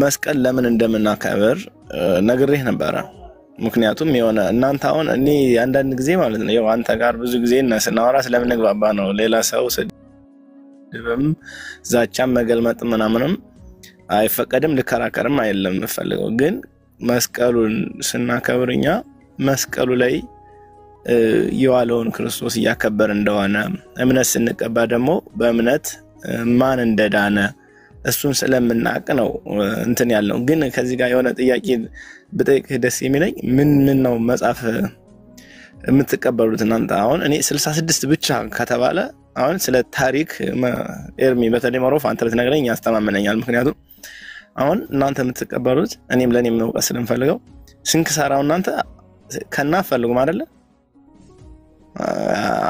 መስቀል ለምን እንደምናከብር ነግሬህ ነበር ምክንያቱም የሆነ እናንተ አሁን እኔ አንዳንድ ጊዜ ማለት ነው አንተ ጋር ብዙ ጊዜ እናወራ ስለምንግባባ ነው ሌላ ሰው ስድብም ዛቻም መገልመጥ ምናምንም አይፈቀድም ልከራከርም አይደለም ፈልገው ግን መስቀሉን ስናከብርኛ መስቀሉ ላይ የዋለውን ክርስቶስ ያከበር እንደሆነ እምነት ስንቀባ ደግሞ በእምነት ማን እንደዳነ እሱን ስለምናቅ ነው እንትን ያለው ግን ከዚህ ጋር የሆነ ጥያቄ በጠይቅህ ደስ የሚለኝ ምን ነው መጻፍ የምትቀበሉት እናንተ አሁን እኔ 66 ብቻ ከተባለ አሁን ስለ ታሪክ ኤርሚ በተለይ ማሮፍ አንተ ልትነግረኝ ያስተማመነኛል ምክንያቱም አሁን እናንተ የምትቀበሉት እኔም ለኔም ነው ቀስልንፈልገው ስንክሳራው እናንተ ከናፈልጉም አይደለ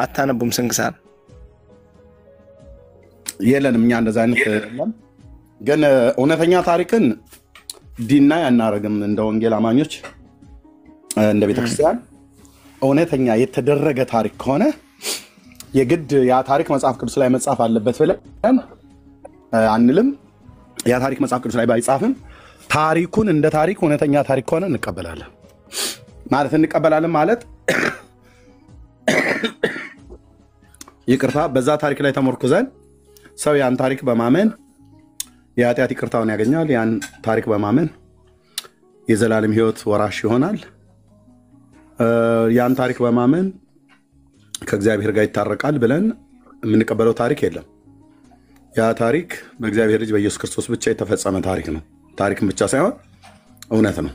አታነቡም ስንክሳር የለንም እኛ እንደዛ አይነት የለም ግን እውነተኛ ታሪክን ዲና ያናረግም እንደ ወንጌል አማኞች እንደ ቤተክርስቲያን እውነተኛ የተደረገ ታሪክ ከሆነ የግድ ያ ታሪክ መጽሐፍ ቅዱስ ላይ መጻፍ አለበት ብለን አንልም ያ ታሪክ መጽሐፍ ቅዱስ ላይ ባይጻፍም ታሪኩን እንደ ታሪክ እውነተኛ ታሪክ ከሆነ እንቀበላለን ማለት ይቅርታ በዛ ታሪክ ላይ ተመርኩዘን ሰው ያን ታሪክ በማመን የኃጢአት ይቅርታውን ያገኛል ያን ታሪክ በማመን የዘላለም ሕይወት ወራሽ ይሆናል ያን ታሪክ በማመን ከእግዚአብሔር ጋር ይታረቃል ብለን የምንቀበለው ታሪክ የለም ያ ታሪክ በእግዚአብሔር ልጅ በኢየሱስ ክርስቶስ ብቻ የተፈጸመ ታሪክ ነው ታሪክም ብቻ ሳይሆን እውነት ነው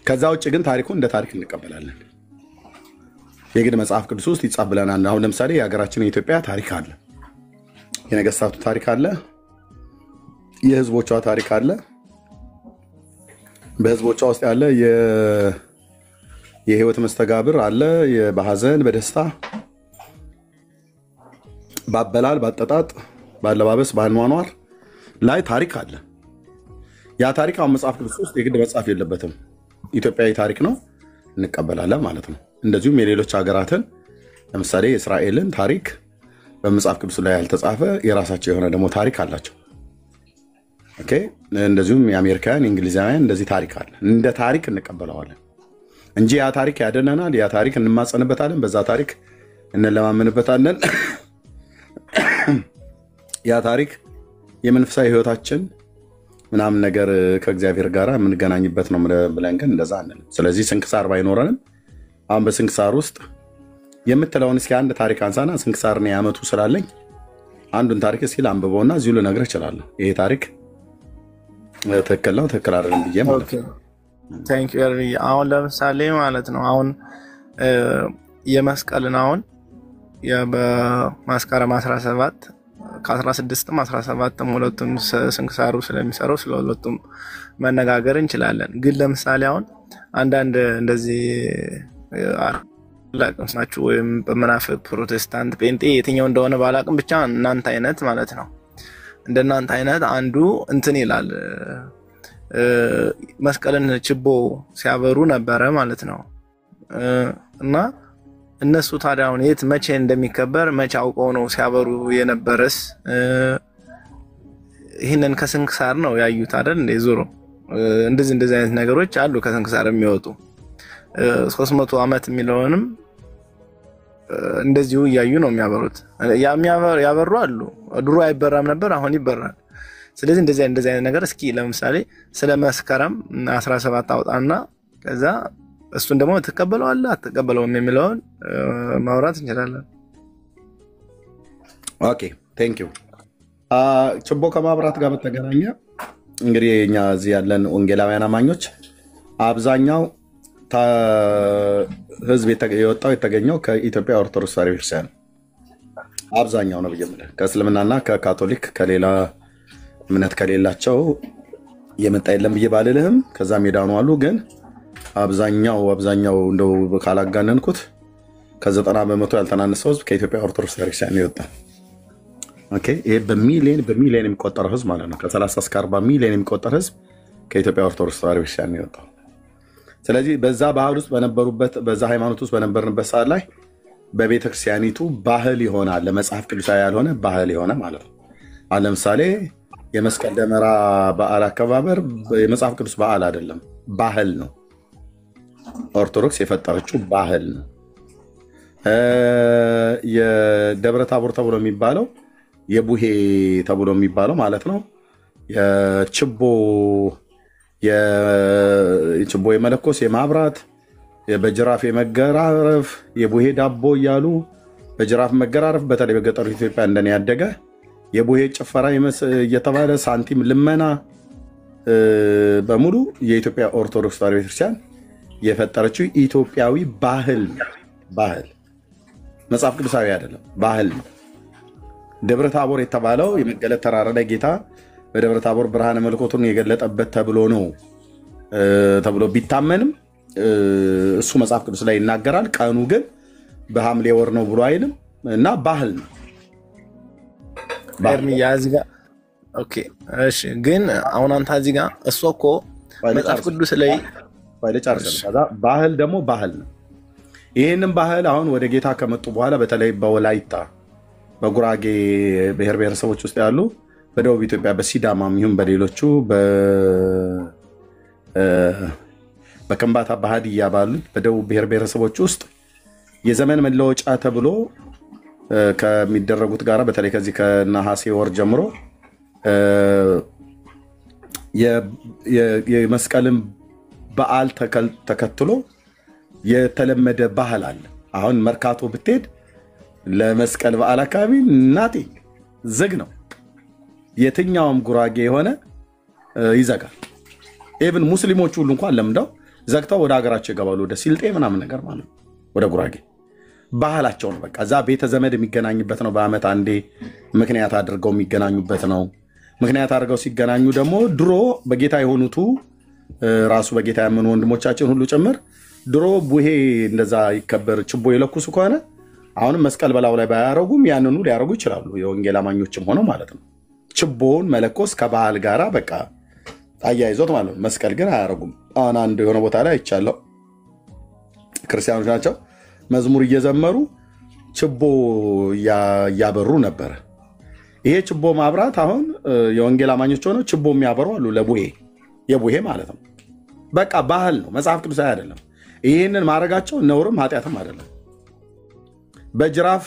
ከዛ ውጭ ግን ታሪኩን እንደ ታሪክ እንቀበላለን የግድ መጽሐፍ ቅዱስ ውስጥ ይጻፍ ብለናል አሁን ለምሳሌ የሀገራችን የኢትዮጵያ ታሪክ አለ የነገስታቱ ታሪክ አለ የህዝቦቿ ታሪክ አለ በህዝቦቿ ውስጥ ያለ የህይወት መስተጋብር አለ በሐዘን በደስታ ባበላል ባጠጣጥ ባለባበስ ባንዋኗር ላይ ታሪክ አለ ያ ታሪክ አሁን መጽሐፍ ቅዱስ ውስጥ የግድ መጽሐፍ የለበትም ኢትዮጵያዊ ታሪክ ነው እንቀበላለን ማለት ነው እንደዚሁም የሌሎች ሀገራትን ለምሳሌ እስራኤልን ታሪክ በመጽሐፍ ቅዱስ ላይ ያልተጻፈ የራሳቸው የሆነ ደግሞ ታሪክ አላቸው ኦኬ እንደዚሁም የአሜሪካን እንግሊዛውያን እንደዚህ ታሪክ አለ እንደ ታሪክ እንቀበላዋለን እንጂ ያ ታሪክ ያደነናል ያ ታሪክ እንማጸንበታለን በዛ ታሪክ እንለማመንበታለን ያ ታሪክ የመንፈሳዊ ህይወታችን ምናምን ነገር ከእግዚአብሔር ጋር የምንገናኝበት ነው ብለን ግን እንደዛ አንልም ስለዚህ ስንክሳር ባይኖረንም አሁን በስንክሳር ውስጥ የምትለውን እስኪ አንድ ታሪክ አንሳና ስንክሳርን ያመቱ ስላለኝ አንዱን ታሪክ እስኪ ላንብበውና እዚሁ ልነግርህ እችላለሁ ይሄ ታሪክ ትክክል ነው ትክክል አይደለም ብዬ ማለት ነው ታንክ ዩ ቬሪ አሁን ለምሳሌ ማለት ነው አሁን የመስቀልን አሁን በማስከረም 17 ከ16 17 ሁለቱም ስንክሳሩ ስለሚሰራው ስለሁለቱም መነጋገር እንችላለን ግን ለምሳሌ አሁን አንዳንድ እንደዚህ ላቅምሳችሁ ወይም በመናፍቅ ፕሮቴስታንት ጴንጤ የትኛው እንደሆነ ባላቅም ብቻ እናንተ አይነት ማለት ነው እንደናንተ አይነት አንዱ እንትን ይላል መስቀልን ችቦ ሲያበሩ ነበር ማለት ነው እና እነሱ ታዲያውን የት መቼ እንደሚከበር መቼ አውቀው ነው ሲያበሩ የነበረስ ይሄንን ከስንክሳር ነው ያዩት አይደል እንደ ዞሮ እንደዚህ አይነት ነገሮች አሉ ከስንክሳር የሚወጡ 300 ዓመት የሚለውንም እንደዚሁ ያዩ ነው የሚያበሩት ያበሩ አሉ ድሮ አይበራም ነበር አሁን ይበራል ስለዚህ እንደዚህ አይነት ነገር እስኪ ለምሳሌ ስለ መስከረም 17 አውጣና ከዛ እሱን ደግሞ ተቀበለው አለ አትቀበለውም የሚለውን ማውራት እንችላለን ኦኬ ቴንክ ዩ ችቦ ከማብራት ጋር በተገናኘ እንግዲህ እኛ እዚህ ያለን ወንጌላውያን አማኞች አብዛኛው ህዝብ የወጣው የተገኘው ከኢትዮጵያ ኦርቶዶክስ ተዋሕዶ ቤተክርስቲያን አብዛኛው ነው ብየምለ ከእስልምናና ከካቶሊክ ከሌላ እምነት ከሌላቸው የመጣ የለም ብየባልልህም ከዛም የዳኑ አሉ ግን አብዛኛው እንደው ካላጋነንኩት ከ90% ያልተናነሰው ህዝብ ከኢትዮጵያ ኦርቶዶክስ ተዋሕዶ ቤተክርስቲያን ይወጣ ኦኬ ይሄ በሚሊዮን የሚቆጠር ህዝብ ማለት ነው ከ30 እስከ 40 ሚሊዮን የሚቆጠር ህዝብ ከኢትዮጵያ ኦርቶዶክስ ተዋሕዶ ቤተክርስቲያን ይወጣ ስለዚህ በዛ ባህል ውስጥ በነበሩበት በዛ ሃይማኖት ውስጥ በነበርንበት ሰዓት ላይ በቤተክርስቲያኒቱ ባህል ይሆናል ለመጽሐፍ ቅዱሳዊ ያልሆነ ባህል ይሆነ ማለት ነው ለምሳሌ የመስቀል ደመራ በዓል አከባበር የመጽሐፍ ቅዱስ በዓል አይደለም፣ ባህል ነው። ኦርቶዶክስ የፈጠረችው ባህል ነው። የደብረ ታቦር ተብሎ የሚባለው የቡሄ ተብሎ የሚባለው ማለት ነው። የችቦ የመለኮስ የማብራት በጅራፍ የመገራረፍ የቡሄ ዳቦ እያሉ በጅራፍ መገራረፍ፣ በተለይ በገጠሩ ኢትዮጵያ እንደኔ ያደገ የቡሄ ጭፈራ እየተባለ ሳንቲም ልመና በሙሉ የኢትዮጵያ ኦርቶዶክስ ተዋሕዶ ቤተክርስቲያን የፈጠረችው ኢትዮጵያዊ ባህል መጽሐፍ ቅዱሳዊ አይደለም፣ ባህል ነው። ደብረ ታቦር የተባለው የመገለጥ ተራራ ላይ ጌታ በደብረ ታቦር ብርሃነ መለኮቱን የገለጠበት ተብሎ ነው ተብሎ ቢታመንም እሱ መጽሐፍ ቅዱስ ላይ ይናገራል። ቀኑ ግን በሐምሌ ወር ነው ብሎ አይልም እና ባህል ነው። ኦኬ እሺ። ግን አሁን አንተ እዚህ ጋር እሱ እኮ መጽሐፍ ቅዱስ ላይ ባህል ደግሞ ባህል ነው። ይህንን ባህል አሁን ወደ ጌታ ከመጡ በኋላ በተለይ በወላይታ በጉራጌ ብሔር ብሔረሰቦች ውስጥ ያሉ በደቡብ ኢትዮጵያ በሲዳማም ይሁን በሌሎቹ በከምባታ በሀዲያ ባሉት በደቡብ ብሔር ብሔረሰቦች ውስጥ የዘመን መለወጫ ተብሎ ከሚደረጉት ጋራ በተለይ ከዚህ ከነሐሴ ወር ጀምሮ የመስቀልን በዓል ተከትሎ የተለመደ ባህል አለ። አሁን መርካቶ ብትሄድ ለመስቀል በዓል አካባቢ እናቴ ዝግ ነው። የትኛውም ጉራጌ የሆነ ይዘጋል። ኢቭን ሙስሊሞች ሁሉ እንኳን ለምደው ዘግተው ወደ ሀገራቸው ይገባሉ። ወደ ሲልጤ ምናምን ነገር ማለት ነው። ወደ ጉራጌ ባህላቸው ነው። በቃ እዛ ቤተ ዘመድ የሚገናኝበት ነው። በዓመት አንዴ ምክንያት አድርገው የሚገናኙበት ነው። ምክንያት አድርገው ሲገናኙ ደግሞ ድሮ በጌታ የሆኑቱ ራሱ በጌታ ያመኑ ወንድሞቻችን ሁሉ ጭምር ድሮ ቡሄ እንደዛ ይከበር ችቦ ይለኩሱ ከሆነ አሁንም መስቀል በላው ላይ ባያረጉም ያንኑ ሊያረጉ ይችላሉ። የወንጌል አማኞችም ሆነው ማለት ነው። ችቦውን መለኮስ ከበዓል ጋራ በቃ አያይዞት ማለት ነው። መስቀል ግን አያረጉም። አሁን አንድ የሆነ ቦታ ላይ አይቻለሁ። ክርስቲያኖች ናቸው መዝሙር እየዘመሩ ችቦ እያበሩ ነበረ። ይሄ ችቦ ማብራት አሁን የወንጌል አማኞች ሆነው ችቦ የሚያበሩ አሉ። ለቡሄ የቡሄ ማለት ነው። በቃ ባህል ነው፣ መጽሐፍ ቅዱሳዊ አይደለም። ይህንን ማድረጋቸው ነውርም ኃጢአትም አይደለም። በጅራፍ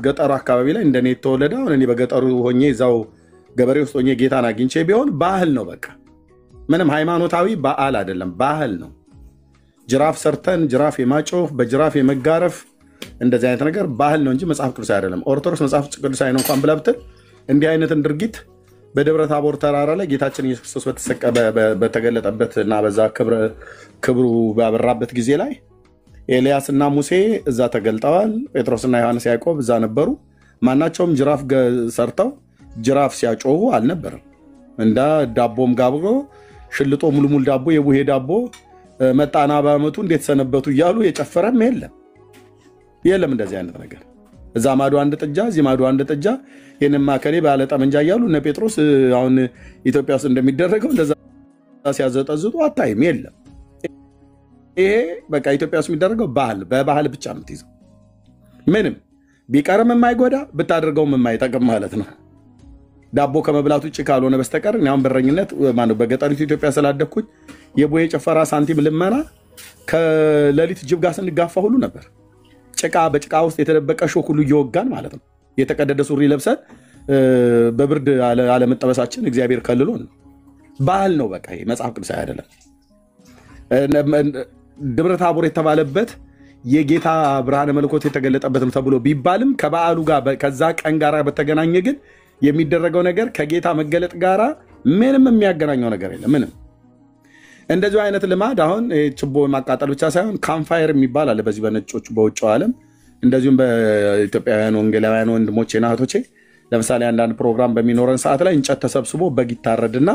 ገጠሩ አካባቢ ላይ እንደኔ የተወለደ አሁን እኔ በገጠሩ ሆኜ እዛው ገበሬ ውስጥ ሆኜ ጌታን አግኝቼ ቢሆን ባህል ነው። በቃ ምንም ሃይማኖታዊ በዓል አይደለም፣ ባህል ነው። ጅራፍ ሰርተን ጅራፍ የማጮፍ በጅራፍ የመጋረፍ እንደዚህ አይነት ነገር ባህል ነው እንጂ መጽሐፍ ቅዱሳዊ አይደለም። ኦርቶዶክስ መጽሐፍ ቅዱሳዊ ነው እንኳን ብላ ብትል እንዲህ አይነትን ድርጊት በደብረ ታቦር ተራራ ላይ ጌታችን ኢየሱስ ክርስቶስ በተገለጠበት እና በዛ ክብሩ ባበራበት ጊዜ ላይ ኤልያስ እና ሙሴ እዛ ተገልጠዋል። ጴጥሮስና ዮሐንስ ያዕቆብ እዛ ነበሩ። ማናቸውም ጅራፍ ሰርተው ጅራፍ ሲያጮሁ አልነበረም። እንዳ ዳቦም ጋብሮ ሽልጦ ሙልሙል ዳቦ የቡሄ ዳቦ መጣና በዓመቱ እንዴት ሰነበቱ እያሉ የጨፈረም የለም እንደዚህ አይነት ነገር። እዛ ማዶ አንድ ጥጃ እዚህ ማዶ አንድ ጥጃ የነማ ከሌ ባለ ጠመንጃ እያሉ እነ ጴጥሮስ አሁን ኢትዮጵያ ውስጥ እንደሚደረገው እንደዛ ሲያዘጠዝጡ አታይም። የለም ይሄ በቃ ኢትዮጵያ ውስጥ የሚደረገው ባህል በባህል ብቻ ነው የምትይዘው። ምንም ቢቀርም የማይጎዳ ብታደርገውም የማይጠቅም ማለት ነው። ዳቦ ከመብላት ውጭ ካልሆነ በስተቀር አሁን በረኝነት ማነው በገጠሪቱ ኢትዮጵያ ስላደኩኝ የቡሄ ጭፈራ ሳንቲም ልመና ከሌሊት ጅብ ጋር ስንጋፋ ሁሉ ነበር። ጭቃ በጭቃ ውስጥ የተደበቀ ሾክ ሁሉ እየወጋን ማለት ነው። የተቀደደ ሱሪ ለብሰን በብርድ አለመጠበሳችን እግዚአብሔር ከልሎ ነው። ባህል ነው በቃ ይሄ መጽሐፍ ቅዱሳዊ አይደለም። ደብረ ታቦር የተባለበት የጌታ ብርሃነ መለኮት የተገለጠበት ተብሎ ቢባልም ከበዓሉ ጋር ከዛ ቀን ጋር በተገናኘ ግን የሚደረገው ነገር ከጌታ መገለጥ ጋራ ምንም የሚያገናኘው ነገር የለም። ምንም እንደዚሁ አይነት ልማድ አሁን ችቦ ማቃጠል ብቻ ሳይሆን ካምፋየር የሚባል አለ በዚህ በነጮቹ በውጭው ዓለም። እንደዚሁም በኢትዮጵያውያን ወንጌላውያን ወንድሞቼ እና እህቶቼ ለምሳሌ አንዳንድ ፕሮግራም በሚኖረን ሰዓት ላይ እንጨት ተሰብስቦ በግ ይታረድና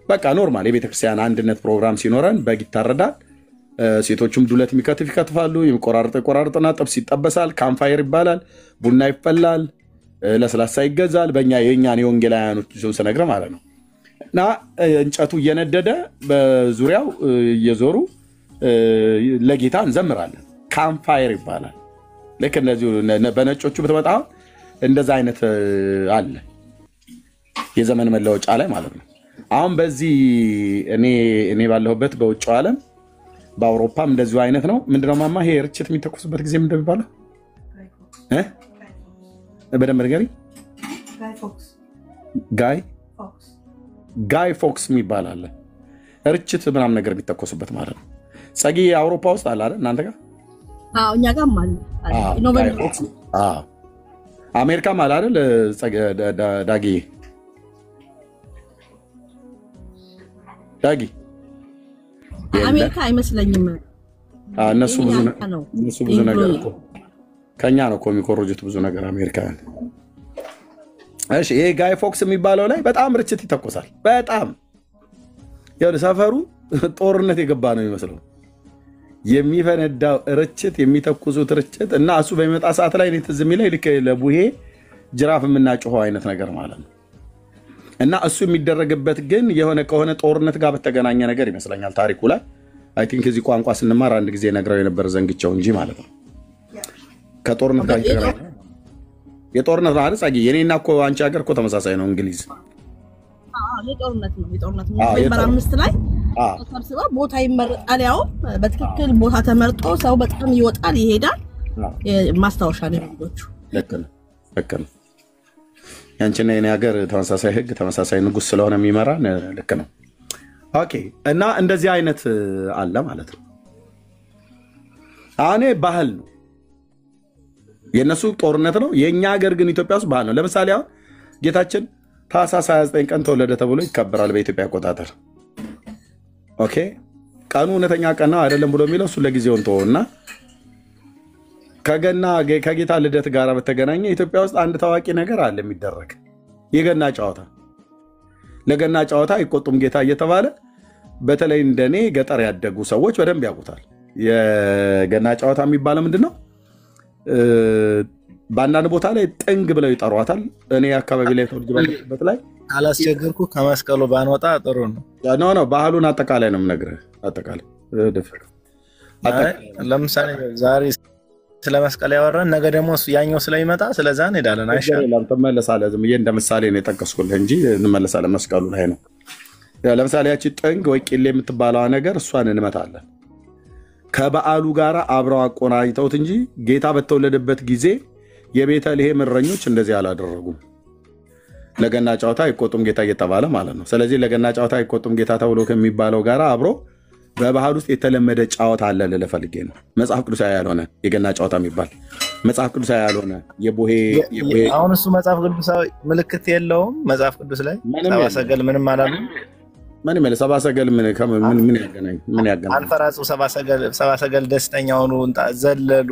በቃ ኖርማል የቤተክርስቲያን አንድነት ፕሮግራም ሲኖረን በግ ይታረዳል። ሴቶቹም ዱለት የሚከትፍ ይከትፋሉ። የሚቆራርጥና ጥብስ ይጠበሳል። ካምፋየር ይባላል። ቡና ይፈላል። ለስላሳ ይገዛል። በእኛ የእኛን የወንጌላውያኖች ስነግረ ማለት ነው። እና እንጨቱ እየነደደ በዙሪያው እየዞሩ ለጌታ እንዘምራለን። ካምፋየር ይባላል። ልክ እንደዚሁ በነጮቹ ብትመጣ እንደዛ አይነት አለ። የዘመን መለወጫ ላይ ማለት ነው። አሁን በዚህ እኔ ባለሁበት በውጭ ዓለም በአውሮፓም እንደዚሁ አይነት ነው። ምንድነው ማማ ይሄ ርችት የሚተኮስበት ጊዜ ምንድነው የሚባለው? በደንብ ንገሪኝ። ጋይ ፎክስ የሚባል አለ። ርችት ምናምን ነገር የሚተኮስበት ማለት ነው። ጸጊ አውሮፓ ውስጥ አለ አይደል እናንተ ጋር? አዎ እኛ ጋርም አለ። አሜሪካም አለ አይደል ዳጊ? አሜሪካ አይመስለኝም። እነሱ ብዙ ነገር ከኛ ነው እኮ የሚኮርጁት ብዙ ነገር አሜሪካን። እሺ ይሄ ጋይ ፎክስ የሚባለው ላይ በጣም ርችት ይተኮሳል። በጣም ያው ሰፈሩ ጦርነት የገባ ነው የሚመስለው። የሚፈነዳው ርችት የሚተኩሱት ርችት እና እሱ በሚመጣ ሰዓት ላይ ትዝ የሚለኝ ልክ ለቡሄ ጅራፍ የምናጭኸው አይነት ነገር ማለት ነው። እና እሱ የሚደረግበት ግን የሆነ ከሆነ ጦርነት ጋር በተገናኘ ነገር ይመስለኛል ታሪኩ ላይ አይ ቲንክ እዚህ ቋንቋ ስንማር አንድ ጊዜ ነግረው የነበረ ዘንግቸው እንጂ ማለት ነው። ከጦርነት ጋር ይተገናኘ የጦርነት ማለት ጻጊ የኔና እኮ አንቺ ሀገር እኮ ተመሳሳይ ነው እንግሊዝ። የጦርነት ነው ኖቬምበር 5 ላይ ተሰብስበው ቦታ ይመረጣል። ያው በትክክል ቦታ ተመርጦ ሰው በጣም ይወጣል ይሄዳል። ማስታወሻ ነው ልጆቹ። ልክ ነው። ያንቺና የኔ ሀገር ተመሳሳይ ህግ ተመሳሳይ ንጉስ ስለሆነ የሚመራን ልክ ነው። ኦኬ እና እንደዚህ አይነት አለ ማለት ነው። አኔ ባህል ነው የነሱ ጦርነት ነው። የኛ ሀገር ግን ኢትዮጵያ ውስጥ ባህል ነው። ለምሳሌ አሁን ጌታችን ታኅሳስ 29 ቀን ተወለደ ተብሎ ይከበራል በኢትዮጵያ አቆጣጠር። ኦኬ ቀኑ እውነተኛ ቀን ነው አይደለም ብሎ የሚለው እሱ ለጊዜው እንተውና ከጌታ ልደት ጋር በተገናኘ ኢትዮጵያ ውስጥ አንድ ታዋቂ ነገር አለ የሚደረግ የገና ጨዋታ። ለገና ጨዋታ አይቆጡም ጌታ እየተባለ በተለይ እንደኔ ገጠር ያደጉ ሰዎች በደንብ ያውቁታል። የገና ጨዋታ የሚባለው ምንድነው? በአንዳንድ ቦታ ላይ ጥንግ ብለው ይጠሯታል። እኔ አካባቢ ላይ ተወልጄበት ላይ አላስቸገርኩ ከመስቀሉ ባንወጣ ጥሩ ነው። ነው ባህሉን አጠቃላይ ነው የምነግርህ። አጠቃላይ ለምሳሌ ዛሬ ስለ መስቀል ያወራን ነገ ደግሞ ያኛው ስለሚመጣ ስለዛ እንሄዳለን። አይሻልም? ተመለሳለህ። ዝም ብዬ እንደ ምሳሌ ነው የጠቀስኩልህ እንጂ እንመለሳለን። መስቀሉ ላይ ነው። ለምሳሌ ያቺ ጥንግ ወይ ቂሌ የምትባለዋ ነገር እሷን እንመታለን። ከበዓሉ ጋር አብረው አቆናኝተውት እንጂ ጌታ በተወለደበት ጊዜ የቤተልሔም እረኞች እንደዚህ አላደረጉም። ለገና ጨዋታ አይቆጡም ጌታ እየተባለ ማለት ነው። ስለዚህ ለገና ጨዋታ አይቆጡም ጌታ ተብሎ ከሚባለው ጋር አብሮ በባህል ውስጥ የተለመደ ጨዋታ አለ ልልህ ፈልጌ ነው። መጽሐፍ ቅዱሳዊ ያልሆነ የገና ጨዋታ የሚባል መጽሐፍ ቅዱሳዊ ያልሆነ የቡሄ አሁን እሱ መጽሐፍ ቅዱሳዊ ምልክት የለውም። መጽሐፍ ቅዱስ ላይ ሰብአ ሰገል ምንም አላለም። ምን ማለት ሰብአ ሰገል ምን ያገናኝ? ምን ያገናኝ? አንፈራጹ ሰብአ ሰገል ደስተኛ ሆኑ ዘለሉ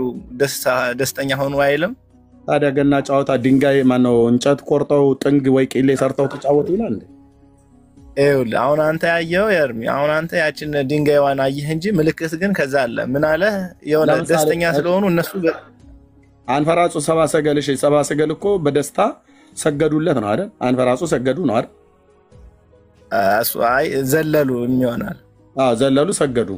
ደስተኛ ሆኑ አይልም። ታዲያ ገና ጨዋታ ድንጋይ ማነው እንጨት ቆርጠው ጥንግ ወይ ቂሌ ሰርተው ተጫወቱ ይላል እንዴ? ይኸውልህ አሁን አንተ ያየው የርሚ አሁን አንተ ያችን ድንጋይዋን አየህ እንጂ ምልክት ግን ከዛ አለ። ምን አለ? የሆነ ደስተኛ ስለሆኑ እነሱ አንፈራጹ ሰብአ ሰገል። እሺ ሰብአ ሰገል እኮ በደስታ ሰገዱለት ነው አይደል? አንፈራጹ ሰገዱ ነው አይደል? አይ ዘለሉ የሚሆናል። ዘለሉ ሰገዱ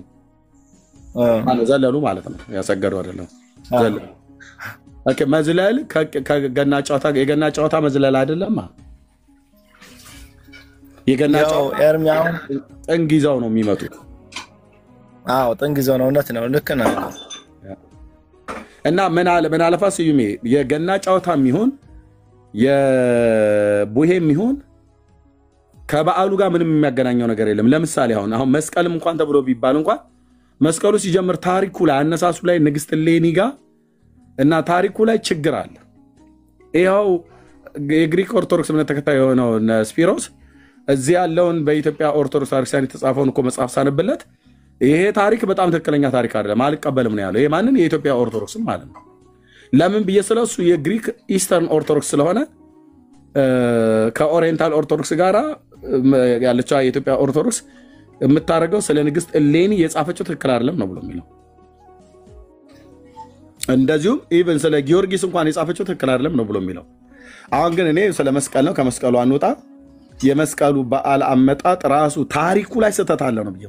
ዘለሉ ማለት ነው። ያሰገዱ አይደለም ዘለሉ። ኦኬ መዝለል ከገና ጨዋታ የገና ጨዋታ መዝለል አይደለም። የገና ጨዋታ ኤርሚያው ጥንግ ይዘው ነው የሚመጡት። ጥንግ ይዘው ነው። እውነት ነው። ልክ ነው። እና ምን አለፋ ስዩሜ የገና ጨዋታ የሚሆን የቡሄም ይሁን ከበዓሉ ጋር ምንም የሚያገናኘው ነገር የለም። ለምሳሌ አሁን መስቀልም እንኳን ተብሎ ቢባል እንኳን መስቀሉ ሲጀምር ታሪኩ ላይ አነሳሱ ላይ ንግስት እሌኒ ጋር እና ታሪኩ ላይ ችግር አለ። ይኸው የግሪክ ኦርቶዶክስ እምነት ተከታይ የሆነው ስፒሮስ እዚህ ያለውን በኢትዮጵያ ኦርቶዶክስ ክርስቲያን የተጻፈውን እኮ መጽሐፍ ሳነብለት ይሄ ታሪክ በጣም ትክክለኛ ታሪክ አይደለም አልቀበልም ነው ያለው። ይሄ ማንን? የኢትዮጵያ ኦርቶዶክስም ማለት ነው። ለምን ብዬ ስለሱ የግሪክ ኢስተርን ኦርቶዶክስ ስለሆነ ከኦሪየንታል ኦርቶዶክስ ጋራ ያለችው የኢትዮጵያ ኦርቶዶክስ የምታደርገው ስለ ንግስት እሌኒ የጻፈችው ትክክል አይደለም ነው ብሎ የሚለው። እንደዚሁም ኢቭን ስለ ጊዮርጊስ እንኳን የጻፈችው ትክክል አይደለም ነው ብሎ የሚለው። አሁን ግን እኔ ስለ መስቀል ነው ከመስቀሉ አንወጣ። የመስቀሉ በዓል አመጣጥ ራሱ ታሪኩ ላይ ስህተት አለ ነው ብዬ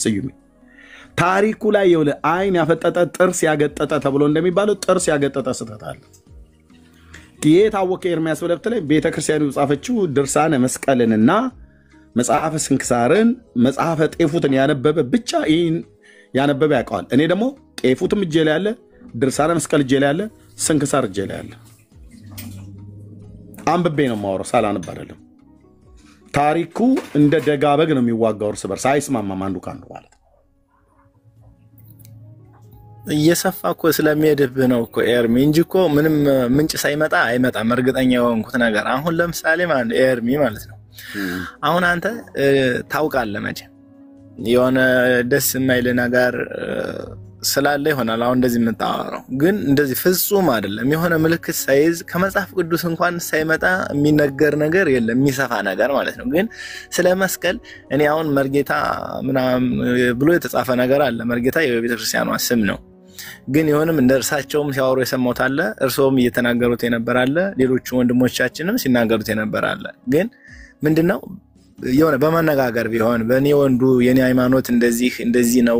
ስዩም ታሪኩ ላይ የሆነ አይን ያፈጠጠ ጥርስ ያገጠጠ ተብሎ እንደሚባለው ጥርስ ያገጠጠ ስህተት አለ። የታወቀ ኤርሚያስ ብለህ ብትለኝ ቤተክርስቲያኑ ጻፈችው ድርሳነ መስቀልንና መጽሐፈ ስንክሳርን መጽሐፈ ጤፉትን ያነበበ ብቻ ይህን ያነበበ ያውቀዋል። እኔ ደግሞ ጤፉትም እጄ ላይ ያለ ድርሳነ መስቀል እጄ ላይ ያለ ስንክሳር እጄ ላይ ያለ አንብቤ ነው የማወራው፣ ሳላነብ አይደለም። ታሪኩ እንደ ደጋበግ ነው የሚዋጋው እርስ በርስ አይስማማም አንዱ ካንዱ ማለት እየሰፋ እኮ ስለሚሄድብህ ነው እኮ ኤርሚ እንጂ እኮ ምንም ምንጭ ሳይመጣ አይመጣም። እርግጠኛ የሆንኩት ነገር አሁን ለምሳሌ ማለት ኤርሚ ማለት ነው አሁን አንተ ታውቃለህ መቼም የሆነ ደስ የማይል ነገር ስላለ ይሆናል አሁን እንደዚህ የምታወራው፣ ግን እንደዚህ ፍጹም አይደለም። የሆነ ምልክት ሳይዝ ከመጽሐፍ ቅዱስ እንኳን ሳይመጣ የሚነገር ነገር የለም የሚሰፋ ነገር ማለት ነው። ግን ስለ መስቀል እኔ አሁን መርጌታ ምናምን ብሎ የተጻፈ ነገር አለ። መርጌታ የቤተክርስቲያኗ ስም ነው። ግን ይሁንም እንደ እርሳቸውም ሲያወሩ የሰማሁት አለ፣ እርሶም እየተናገሩት የነበር አለ፣ ሌሎች ወንድሞቻችንም ሲናገሩት የነበር አለ። ግን ምንድነው የሆነ በመነጋገር ቢሆን በእኔ ወንዱ የኔ ሃይማኖት እንደዚህ ነው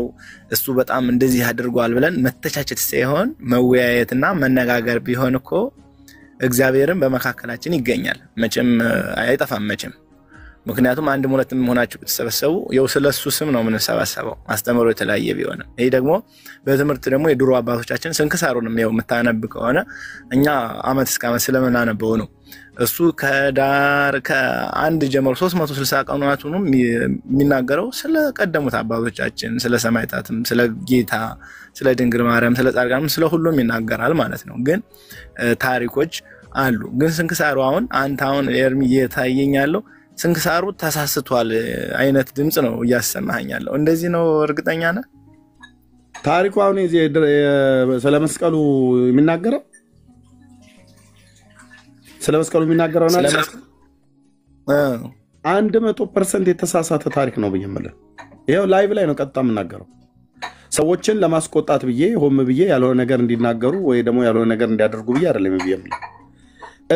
እሱ በጣም እንደዚህ አድርጓል ብለን መተቻቸት ሳይሆን መወያየትና መነጋገር ቢሆን እኮ እግዚአብሔርን በመካከላችን ይገኛል። መቼም አይጠፋም መቼም። ምክንያቱም አንድም ሁለትም ሆናችሁ ተሰበሰቡ ያው ስለሱ ስም ነው የምንሰባሰበው፣ አስተምሮ የተለያየ ቢሆን። ይሄ ደግሞ በትምህርት ደግሞ የድሮ አባቶቻችን ስንክሳሩንም ያው መታነብ ከሆነ እኛ አመት እስከ አመት ስለምናነበው ነው። እሱ ከዳር ከአንድ ጀምሮ 360 ቀናቱንም የሚናገረው ስለ ቀደሙት አባቶቻችን፣ ስለ ሰማዕታትም፣ ስለ ጌታ፣ ስለ ድንግል ማርያም፣ ስለ ጻድቃንም ስለ ሁሉም ይናገራል ማለት ነው። ግን ታሪኮች አሉ። ግን ስንክሳሩ አሁን አንተ አሁን ኤርሚ እየታየኛለው ስንክሳሩ ተሳስቷል አይነት ድምጽ ነው እያሰማኛለው። እንደዚህ ነው እርግጠኛ ነህ? ታሪኩ አሁን ስለ መስቀሉ የሚናገረው ስለ መስቀሉ የሚናገረው ነው 100% የተሳሳተ ታሪክ ነው ብዬ ይሄው ላይቭ ላይ ነው ቀጥታ የምናገረው። ሰዎችን ለማስቆጣት ብዬ ሆም ብዬ ያልሆነ ነገር እንዲናገሩ ወይ ደግሞ ያልሆነ ነገር እንዲያደርጉ ብዬ አይደለም ብዬ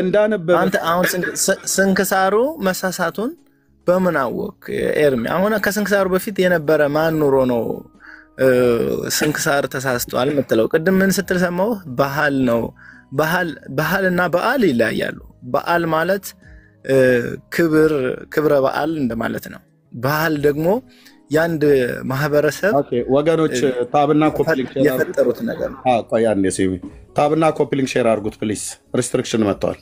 እንዳነበበ አንተ አሁን ስንክሳሩ መሳሳቱን በምን አወቅ ኤርሚ? አሁን ከስንክሳሩ በፊት የነበረ ማን ኑሮ ነው ስንክሳር ተሳስቷል የምትለው? ቅድም ምን ስትል ሰማሁ? ባህል ነው። ባህልና በዓል ይለያያሉ። በዓል ማለት ክብረ በዓል እንደማለት ነው። ባህል ደግሞ ያንድ ማህበረሰብ ወገኖች ታብና ኮፕሊንግ ሼር የፈጠሩት ነገር ነው። ቆይ አንዴ ሲሚ ታብና ኮፕሊንግ ሼር አድርጉት ፕሊዝ። ሪስትሪክሽን መጥቷል።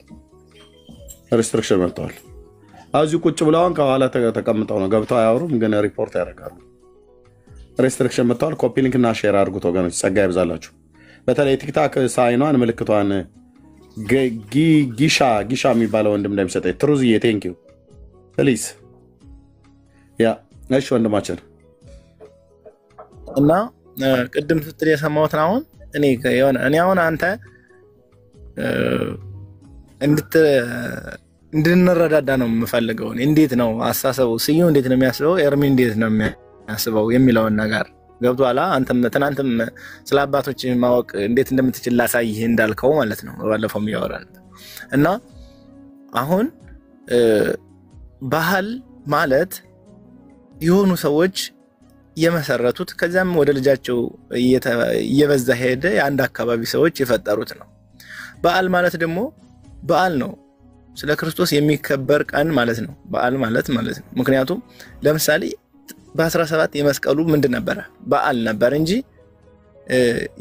አዚ ቁጭ ብለዋን ከኋላ ተቀምጠው ነው ገብተው አያወሩም፣ ግን ሪፖርት ያደርጋሉ። ሪስትሪክሽን መጥቷል። ኮፕሊንግ እና ሼር አድርጉት ወገኖች፣ ጸጋ ይብዛላችሁ። በተለይ ቲክታክ ሳይኗን ምልክቷን ጊሻ የሚባለው ወንድም እንደሚሰጠኝ ትሩዝዬ ቴንክ ዩ ፕሊዝ ያ እሺ ወንድማችን እና ቅድም ስትል የሰማሁት ነው። አሁን እኔ አሁን አንተ እንድንረዳዳ ነው የምፈልገው። እንዴት ነው አስተሳሰቡ? ስዩ እንዴት ነው የሚያስበው? ኤርሚ እንዴት ነው የሚያስበው የሚለውን ነገር ገብቷል። አንተም ትናንትም ስለ አባቶች ማወቅ እንዴት እንደምትችል ላሳይህ እንዳልከው ማለት ነው ባለፈው የሚያወራን እና አሁን ባህል ማለት የሆኑ ሰዎች የመሰረቱት ከዛም ወደ ልጃቸው እየበዛ ሄደ የአንድ አካባቢ ሰዎች የፈጠሩት ነው። በዓል ማለት ደግሞ በዓል ነው፣ ስለ ክርስቶስ የሚከበር ቀን ማለት ነው በዓል ማለት ነው። ምክንያቱም ለምሳሌ በ17 የመስቀሉ ምንድን ነበረ? በዓል ነበር እንጂ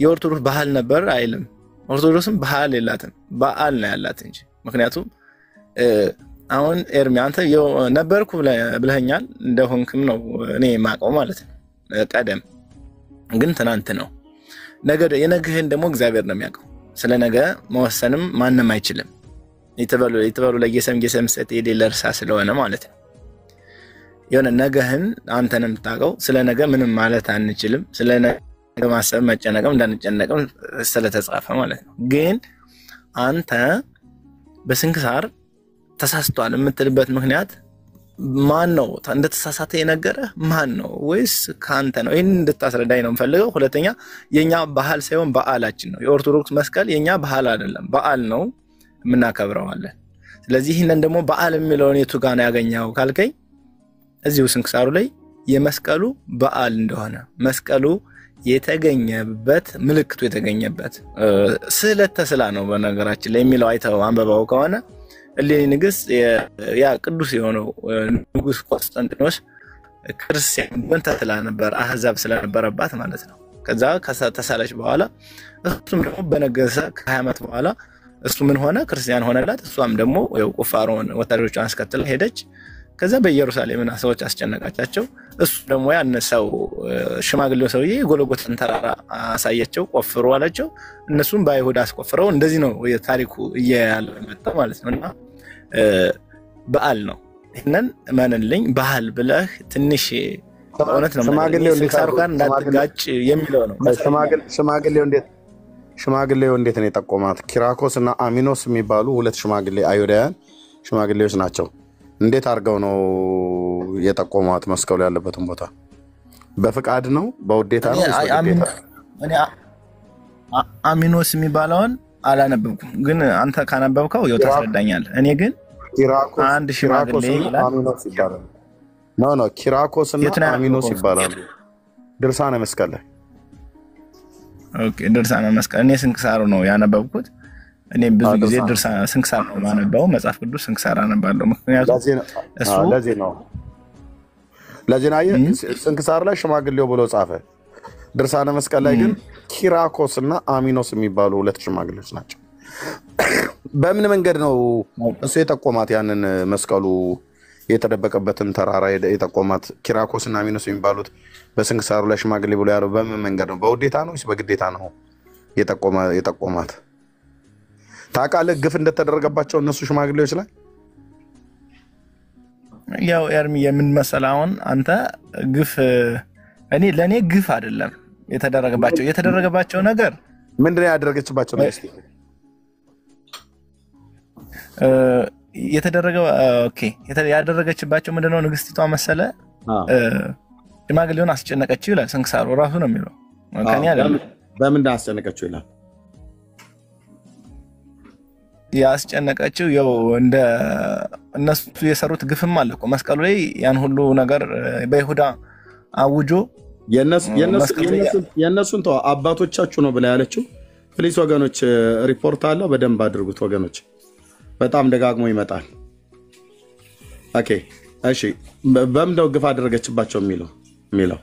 የኦርቶዶክስ ባህል ነበር አይልም። ኦርቶዶክስም ባህል የላትም፣ በዓል ነው ያላት እንጂ። ምክንያቱም አሁን ኤርሚ አንተ ነበርኩ ብለኸኛል፣ እንደሆንክም ነው እኔ ማቀው ማለት ነው። ቀደም ግን ትናንት ነው። የነገህን ደግሞ እግዚአብሔር ነው የሚያውቀው። ስለ ነገ መወሰንም ማንም አይችልም። ይተበሉ ለጌሰም ሰጥ የሌለ እርሳ ስለሆነ ማለት ነው። የሆነ ነገህን አንተ ነው የምታውቀው። ስለ ነገ ምንም ማለት አንችልም። ስለ ነገ ማሰብ መጨነቅም እንዳንጨነቅም ስለተጻፈ ማለት ነው። ግን አንተ በስንክሳር ተሳስቷል የምትልበት ምክንያት ማን ነው? እንደተሳሳተ የነገረህ ማን ነው? ወይስ ካንተ ነው? ይሄን እንድታስረዳኝ ነው የምፈልገው። ሁለተኛ የኛ ባህል ሳይሆን በዓላችን ነው። የኦርቶዶክስ መስቀል የኛ ባህል አይደለም፣ በዓል ነው የምናከብረዋለን። ስለዚህ ይሄንን ደግሞ በዓል የሚለውን የቱ ጋር ነው ያገኘው ካልከኝ እዚሁ ስንክሳሩ ላይ የመስቀሉ በዓል እንደሆነ መስቀሉ የተገኘበት ምልክቱ የተገኘበት ስዕለት ተስላ ነው። በነገራችን ላይ የሚለው አይተው አንበባው ከሆነ እሌኒ ንግስት ያ ቅዱስ የሆነው ንጉስ ቆስጠንጢኖስ ክርስቲያን ቢሆን ተስላ ነበር፣ አህዛብ ስለነበረባት ማለት ነው። ከዛ ከተሳለች በኋላ እሱም ደግሞ በነገሰ ከ20 ዓመት በኋላ እሱ ምን ሆነ? ክርስቲያን ሆነላት። እሷም ደግሞ ቁፋሮን ወታደሮቿን አስከትላ ሄደች። ከዛ በኢየሩሳሌምና ሰዎች አስጨነቃቻቸው። እሱ ደግሞ ያነሳው ሽማግሌው ሰውዬ ጎልጎታን ተራራ አሳያቸው፣ ቆፍሩ አላቸው። እነሱም በአይሁድ አስቆፍረው እንደዚህ ነው ታሪኩ እያለ መጣው ማለት ነውና በዓል ነው። ይሄንን ማንልኝ ባህል ብለህ ትንሽ እውነት ነው ሽማግሌው እንዴት ጋር እንዳትጋጭ የሚለው ነው። ሽማግሌው እንዴት ነው የጠቆማት? ኪራኮስ እና አሚኖስ የሚባሉ ሁለት ሽማግሌ አይሁዳውያን ሽማግሌዎች ናቸው። እንዴት አድርገው ነው የጠቆሟት? መስቀሉ ያለበትን ቦታ በፍቃድ ነው በውዴታ ነው? እኔ አሚኖስ የሚባለውን አላነበብኩም፣ ግን አንተ ካነበብከው ይኸው ታስረዳኛለህ። እኔ ግን አንድ ሽማግሌ ይላል አሚኖስ ይባላል። ኖ ኪራኮስ እና አሚኖስ ይባላሉ። ድርሳነ መስቀል ላይ ኦኬ፣ ድርሳነ መስቀል እኔ ስንክሳሩ ነው ያነበብኩት። እኔ ብዙ ጊዜ ድርሳነ ስንክሳር ነው ማነበው፣ መጽሐፍ ቅዱስ ስንክሳር አነባለሁ። ምክንያቱም እሱ ለዚህ ነው ስንክሳር ላይ ሽማግሌው ብሎ ጻፈ። ድርሳነ መስቀል ላይ ግን ኪራኮስ እና አሚኖስ የሚባሉ ሁለት ሽማግሌዎች ናቸው። በምን መንገድ ነው እሱ የጠቆማት? ያንን መስቀሉ የተደበቀበትን ተራራ የጠቆማት ኪራኮስ እና አሚኖስ የሚባሉት በስንክሳሩ ላይ ሽማግሌ ብሎ ያለው በምን መንገድ ነው? በውዴታ ነው ወይስ በግዴታ ነው የጠቆማት? ታውቃለህ ግፍ እንደተደረገባቸው እነሱ ሽማግሌዎች ላይ? ያው ኤርሚ የምን መሰለህ አሁን አንተ ግፍ ለኔ ግፍ አይደለም የተደረገባቸው ነገር ምንድነው ያደረገችባቸው ነው? እስቲ ያደረገችባቸው ምንድነው? ንግስቲቷ መሰለ ሽማግሌውን አስጨነቀችው ይላል ስንክሳሩ ራሱ ነው የሚለው። ከኔ አይደለም። በምን አስጨነቀችው ይላል? ያስጨነቀችው ያው እንደ እነሱ የሰሩት ግፍም አለ እኮ መስቀሉ ላይ ያን ሁሉ ነገር በይሁዳ አውጆ የነሱን ተው አባቶቻችሁ ነው ብላ ያለችው። ፕሊስ ወገኖች ሪፖርት አለው በደንብ አድርጉት ወገኖች፣ በጣም ደጋግሞ ይመጣል። ኦኬ እሺ፣ በምንድነው ግፍ አደረገችባቸው የሚለው?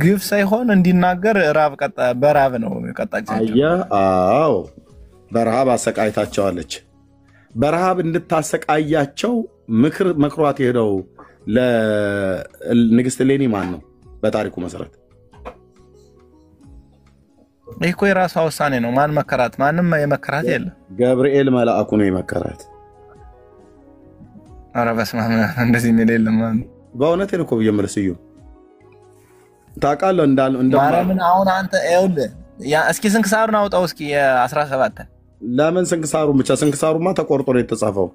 ግፍ ሳይሆን እንዲናገር በራብ ነው የቀጣቻቸው። አዎ በረሃብ አሰቃይታቸዋለች። በረሃብ እንድታሰቃያቸው መክሯት የሄደው ለንግስት እሌኒ ማን ነው? በታሪኩ መሰረት ይሄ እኮ የራሷ ውሳኔ ነው። ማን መከራት? ማንም የመከራት የለም። ገብርኤል መልአኩ ነው የመከራት። ኧረ በስመ አብ እንደዚህ የሚል የለም። በእውነቴን እኮ ብዬ መልስዩ ታውቃለህ ማርያምን አሁን አንተ ይኸውልህ እስኪ ስንክሳሩን አውጣው እስኪ 17 ለምን ስንክሳሩን ብቻ? ስንክሳሩማ ተቆርጦ ነው የተጻፈው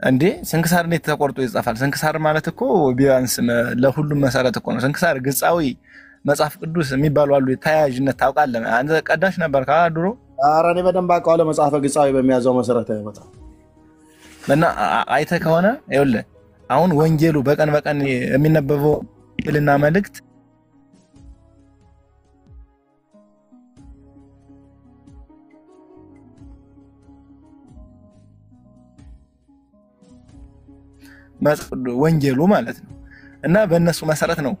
እንዴ? ስንክሳር እንዴት ተቆርጦ ይጻፋል? ስንክሳር ማለት እኮ ቢያንስ ለሁሉም መሰረት እኮ ነው። ስንክሳር ግጻዊ መጽሐፍ ቅዱስ የሚባሉ አሉ። ተያያዥነት ታውቃለህ አንተ? ቀዳሽ ነበር ድሮ? ኧረ እኔ በደንብ አውቀዋለሁ። መጽሐፈ ግጻዊ በሚያዘው መሰረት ያመጣ እና አይተህ ከሆነ ይኸውልህ አሁን ወንጌሉ በቀን የሚነበበው ወንጌልና መልእክት ወንጌሉ ማለት ነው። እና በእነሱ መሰረት ነው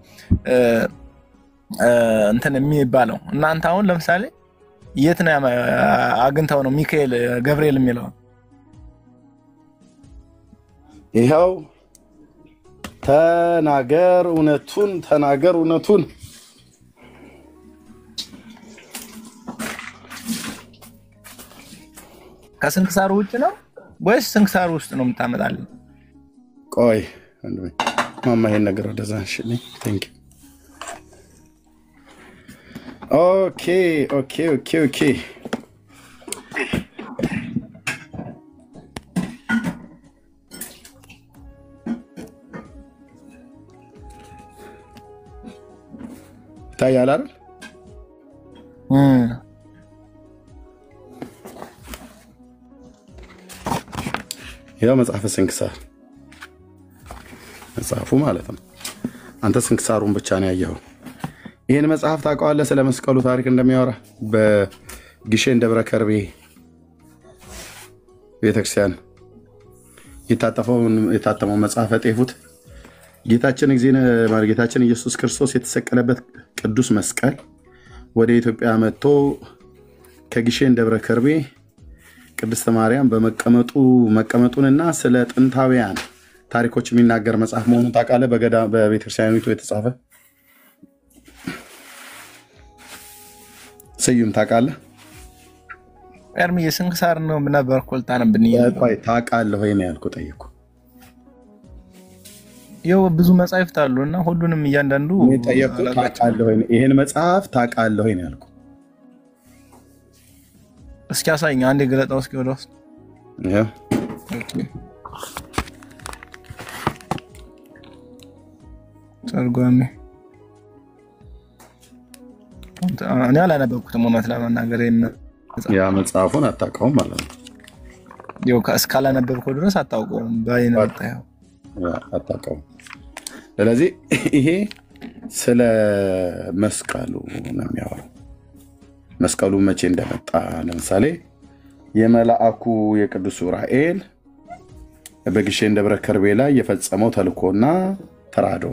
እንትን የሚባለው። እናንተ አሁን ለምሳሌ የት ነው አግኝተው ነው ሚካኤል ገብርኤል የሚለው? ይኸው ተናገር እውነቱን ከስንክሳሩ ውጭ ነው ወይስ ስንክሳሩ ውስጥ ነው የምታመጣልኝ? ቆይ ማማ ይሄን ነገር ወደዛ እንሽልኝ። ቴንክ ዩ ኦኬ ታያል አይደል? ያው መጽሐፈ ስንክሳር መጽሐፉ ማለት ነው። አንተ ስንክሳሩን ብቻ ነው ያየኸው። ይህን መጽሐፍ ታውቀዋለህ? ስለ መስቀሉ ታሪክ እንደሚያወራ በግሼን ደብረ ከርቤ ቤተክርስቲያን የታተመው መጽሐፈ ጤፉት ጌታችን ኢየሱስ ክርስቶስ የተሰቀለበት ቅዱስ መስቀል ወደ ኢትዮጵያ መጥቶ ከግሼን ደብረ ከርቤ ቅድስተ ማርያም መቀመጡንና ስለ ጥንታውያን ታሪኮች የሚናገር መጽሐፍ መሆኑን ታውቃለህ? በቤተክርስቲያኒቱ የተጻፈ ስዩም ታውቃለህ? ኤርሚ የስንክሳር ነው ነበር ኮልታነብኝ ታውቃለህ ወይ ነው ያልኩህ። ጠይቁ ይኸው ብዙ መጻሕፍት አሉና ሁሉንም እያንዳንዱ ጠየቅኩህ። ታውቃለህ ወይ ይሄን መጽሐፍ ታውቃለህ ወይ ነው ያልኩህ። እስኪ አሳየኝ አንዴ ገለጣው እስኪ ወደ ውስጥ ተርጓሚ እኔ አላነበብኩትም እውነት ለመናገር ያ መጽሐፉን አታውቀውም ማለት ነው። ይኸው እስካላነበብከው ድረስ አታውቀውም ባይነ አታውቀውም። ስለዚህ ይሄ ስለ መስቀሉ ነው የሚያወራው። መስቀሉ መቼ እንደመጣ ለምሳሌ የመላእኩ የቅዱስ ዑራኤል በግሼን ደብረ ከርቤ ላይ የፈጸመው ተልኮና ተራድኦ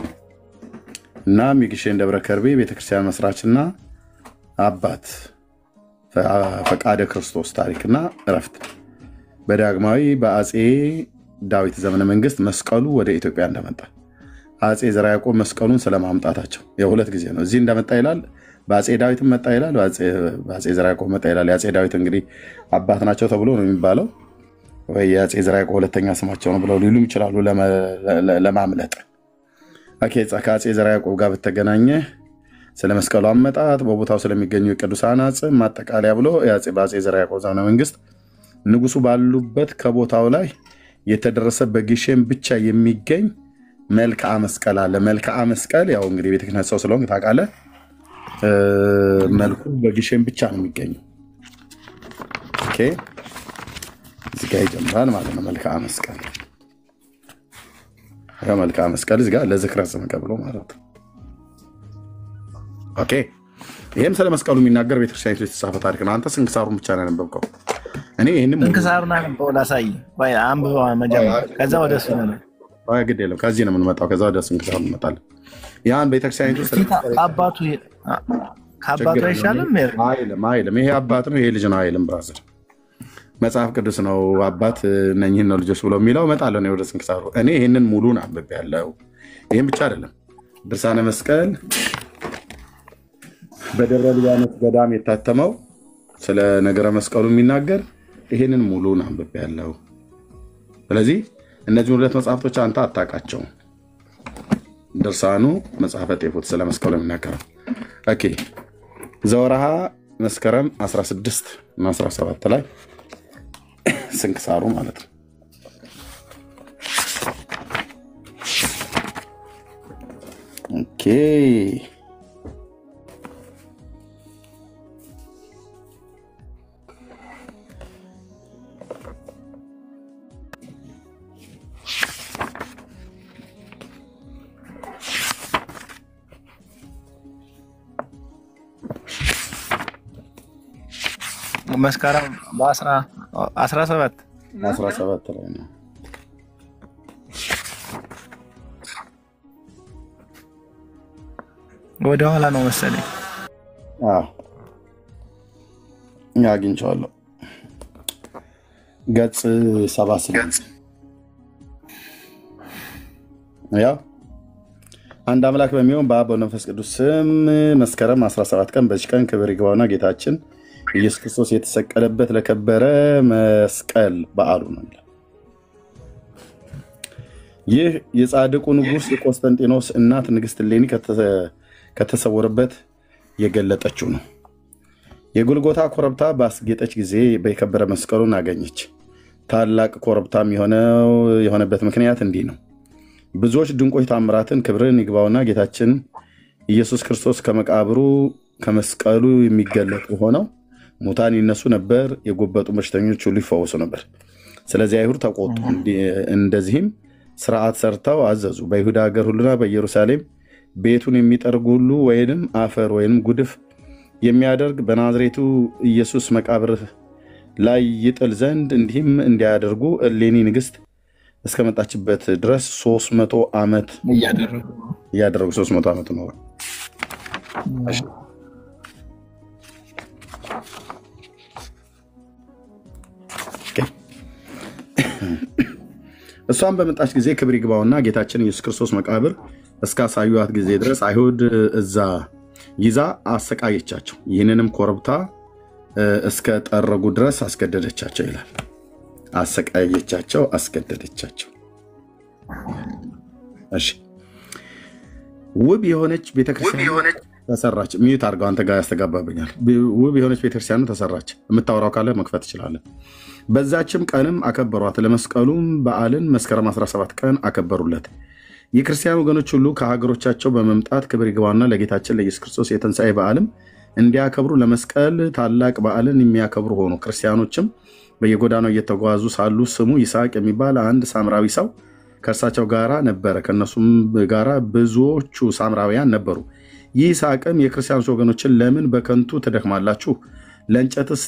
እና የግሼን ደብረ ከርቤ ቤተክርስቲያን መስራችና አባት ፈቃደ ክርስቶስ ታሪክና እረፍት በዳግማዊ በአጼ ዳዊት ዘመነ መንግስት መስቀሉ ወደ ኢትዮጵያ እንደመጣ አጼ ዘርዓ ያዕቆብ መስቀሉን ስለማምጣታቸው የሁለት ጊዜ ነው። እዚህ እንደመጣ ይላል፣ በአጼ ዳዊት መጣ ይላል፣ በአጼ ዘርዓ ያዕቆብ መጣ ይላል። የአጼ ዳዊት እንግዲህ አባት ናቸው ተብሎ ነው የሚባለው፣ ወይ የአጼ ዘርዓ ያዕቆብ ሁለተኛ ስማቸው ነው ብለው ሊሉም ይችላሉ ለማምለጥ። ከአጼ ዘርዓ ያዕቆብ ጋር በተገናኘ ስለ መስቀሉ አመጣጥ በቦታው ስለሚገኙ የቅዱሳን አጽም ማጠቃለያ ብሎ በአጼ ዘርዓ ያዕቆብ ዘመነ መንግስት ንጉሱ ባሉበት ከቦታው ላይ የተደረሰ በግሼን ብቻ የሚገኝ መልክዓ መስቀል አለ። መልክዓ መስቀል ያው እንግዲህ ቤተ ክህነት ሰው ስለሆንክ ታውቃለህ፣ መልኩ በግሼን ብቻ ነው የሚገኘው። ኦኬ እዚህ ጋር ይጀምራል ማለት ነው። መልክዓ መስቀል መልክዓ መስቀል እዚህ ጋር ለዝክረ ስም ቀብሎ ማለት ነው። ኦኬ ይሄም ስለ መስቀሉ የሚናገር ቤተክርስቲያኒቱ የተጻፈ ታሪክ ነው። አንተ ስንክሳሩን ብቻ ነው ያነበብከው። እኔ ይሄንም ስንክሳሩን አነበው ላሳይ ወይ አንብበው መጀመሪያ፣ ከዛ ወደ እሱ ነው ወይ ግድ የለም ከዚህ ነው የምንመጣው። ከዛ ወደ ስንክሳሩ እንመጣለን። ያን ቤተክርስቲያኒቱ አባቱ አይሻልም? አይልም። ይሄ አባት ነው ይሄ ልጅ ነው አይልም። ብራዘር መጽሐፍ ቅዱስ ነው አባት እነኝህን ነው ልጆች ብሎ የሚለው። እመጣለሁ ነው ወደ ስንክሳሩ። እኔ ይሄንን ሙሉን አንብቤያለሁ። ይሄን ብቻ አይደለም ድርሳነ መስቀል በደብረ ሊባኖስ ገዳም የታተመው ስለ ነገረ መስቀሉ የሚናገር ይሄንን ሙሉን አንብቤያለሁ። ስለዚህ እነዚህ ሁለት መጽሐፍቶች አንተ አታውቃቸውም። ድርሳኑ መጽሐፈ ጤፉት ስለ መስቀሉ የሚናገረው ኦኬ ዘወርሃ መስከረም 16 እና 17 ላይ ስንክሳሩ ማለት ነው። ኦኬ መስከረም በ17 ላይ ነው። ወደ ኋላ ነው መሰለኝ። አግኝቼዋለሁ። ገጽ 78 ያው አንድ አምላክ በሚሆን በአብ በመንፈስ ቅዱስ ስም መስከረም 17 ቀን በዚህ ቀን ክብር ይግባውና ጌታችን ኢየሱስ ክርስቶስ የተሰቀለበት ለከበረ መስቀል በዓሉ ነው። ይህ የጻድቁ ንጉሥ የቆስጠንጢኖስ እናት ንግሥት እሌኒ ከተሰወረበት የገለጠችው ነው። የጎልጎታ ኮረብታ ባስጌጠች ጊዜ በከበረ መስቀሉን አገኘች። ታላቅ ኮረብታም የሆነበት ምክንያት እንዲህ ነው። ብዙዎች ድንቆች ታምራትን ክብርን ይግባውና ጌታችን ኢየሱስ ክርስቶስ ከመቃብሩ ከመስቀሉ የሚገለጥ ሆነው ሙታን ይነሱ ነበር፣ የጎበጡ በሽተኞች ሁሉ ይፈወሱ ነበር። ስለዚህ አይሁድ ተቆጡ። እንደዚህም ስርዓት ሰርተው አዘዙ። በይሁዳ ሀገር ሁሉና በኢየሩሳሌም ቤቱን የሚጠርግ ሁሉ ወይንም አፈር ወይንም ጉድፍ የሚያደርግ በናዝሬቱ ኢየሱስ መቃብር ላይ ይጥል ዘንድ እንዲህም እንዲያደርጉ እሌኒ ንግሥት እስከመጣችበት ድረስ 300 ዓመት እያደረጉ 300 ዓመት ነው። እሷም በመጣች ጊዜ ክብር ይግባውና ጌታችን ኢየሱስ ክርስቶስ መቃብር እስካሳዩት ጊዜ ድረስ አይሁድ እዛ ይዛ አሰቃየቻቸው። ይህንንም ኮረብታ እስከ ጠረጉ ድረስ አስገደደቻቸው ይላል። አሰቃየቻቸው፣ አስገደደቻቸው። እሺ ውብ የሆነች ቤተክርስቲያን ተሰራች። ሚዩት አድርገው አንተ ጋር ያስተጋባብኛል። ውብ የሆነች ቤተክርስቲያን ተሰራች። የምታወራው ካለ መክፈት ትችላለህ። በዛችም ቀንም አከበሯት። ለመስቀሉም በዓልን መስከረም 17 ቀን አከበሩለት። የክርስቲያን ወገኖች ሁሉ ከሀገሮቻቸው በመምጣት ክብር ይግባውና ለጌታችን ለኢየሱስ ክርስቶስ የትንሣኤ በዓልም እንዲያከብሩ ለመስቀል ታላቅ በዓልን የሚያከብሩ ሆኑ። ክርስቲያኖችም በየጎዳናው እየተጓዙ ሳሉ ስሙ ይስሐቅ የሚባል አንድ ሳምራዊ ሰው ከእርሳቸው ጋር ነበረ። ከእነሱም ጋር ብዙዎቹ ሳምራውያን ነበሩ። ይህ ይስሐቅም የክርስቲያኖች ወገኖችን ለምን በከንቱ ትደክማላችሁ? ለእንጨትስ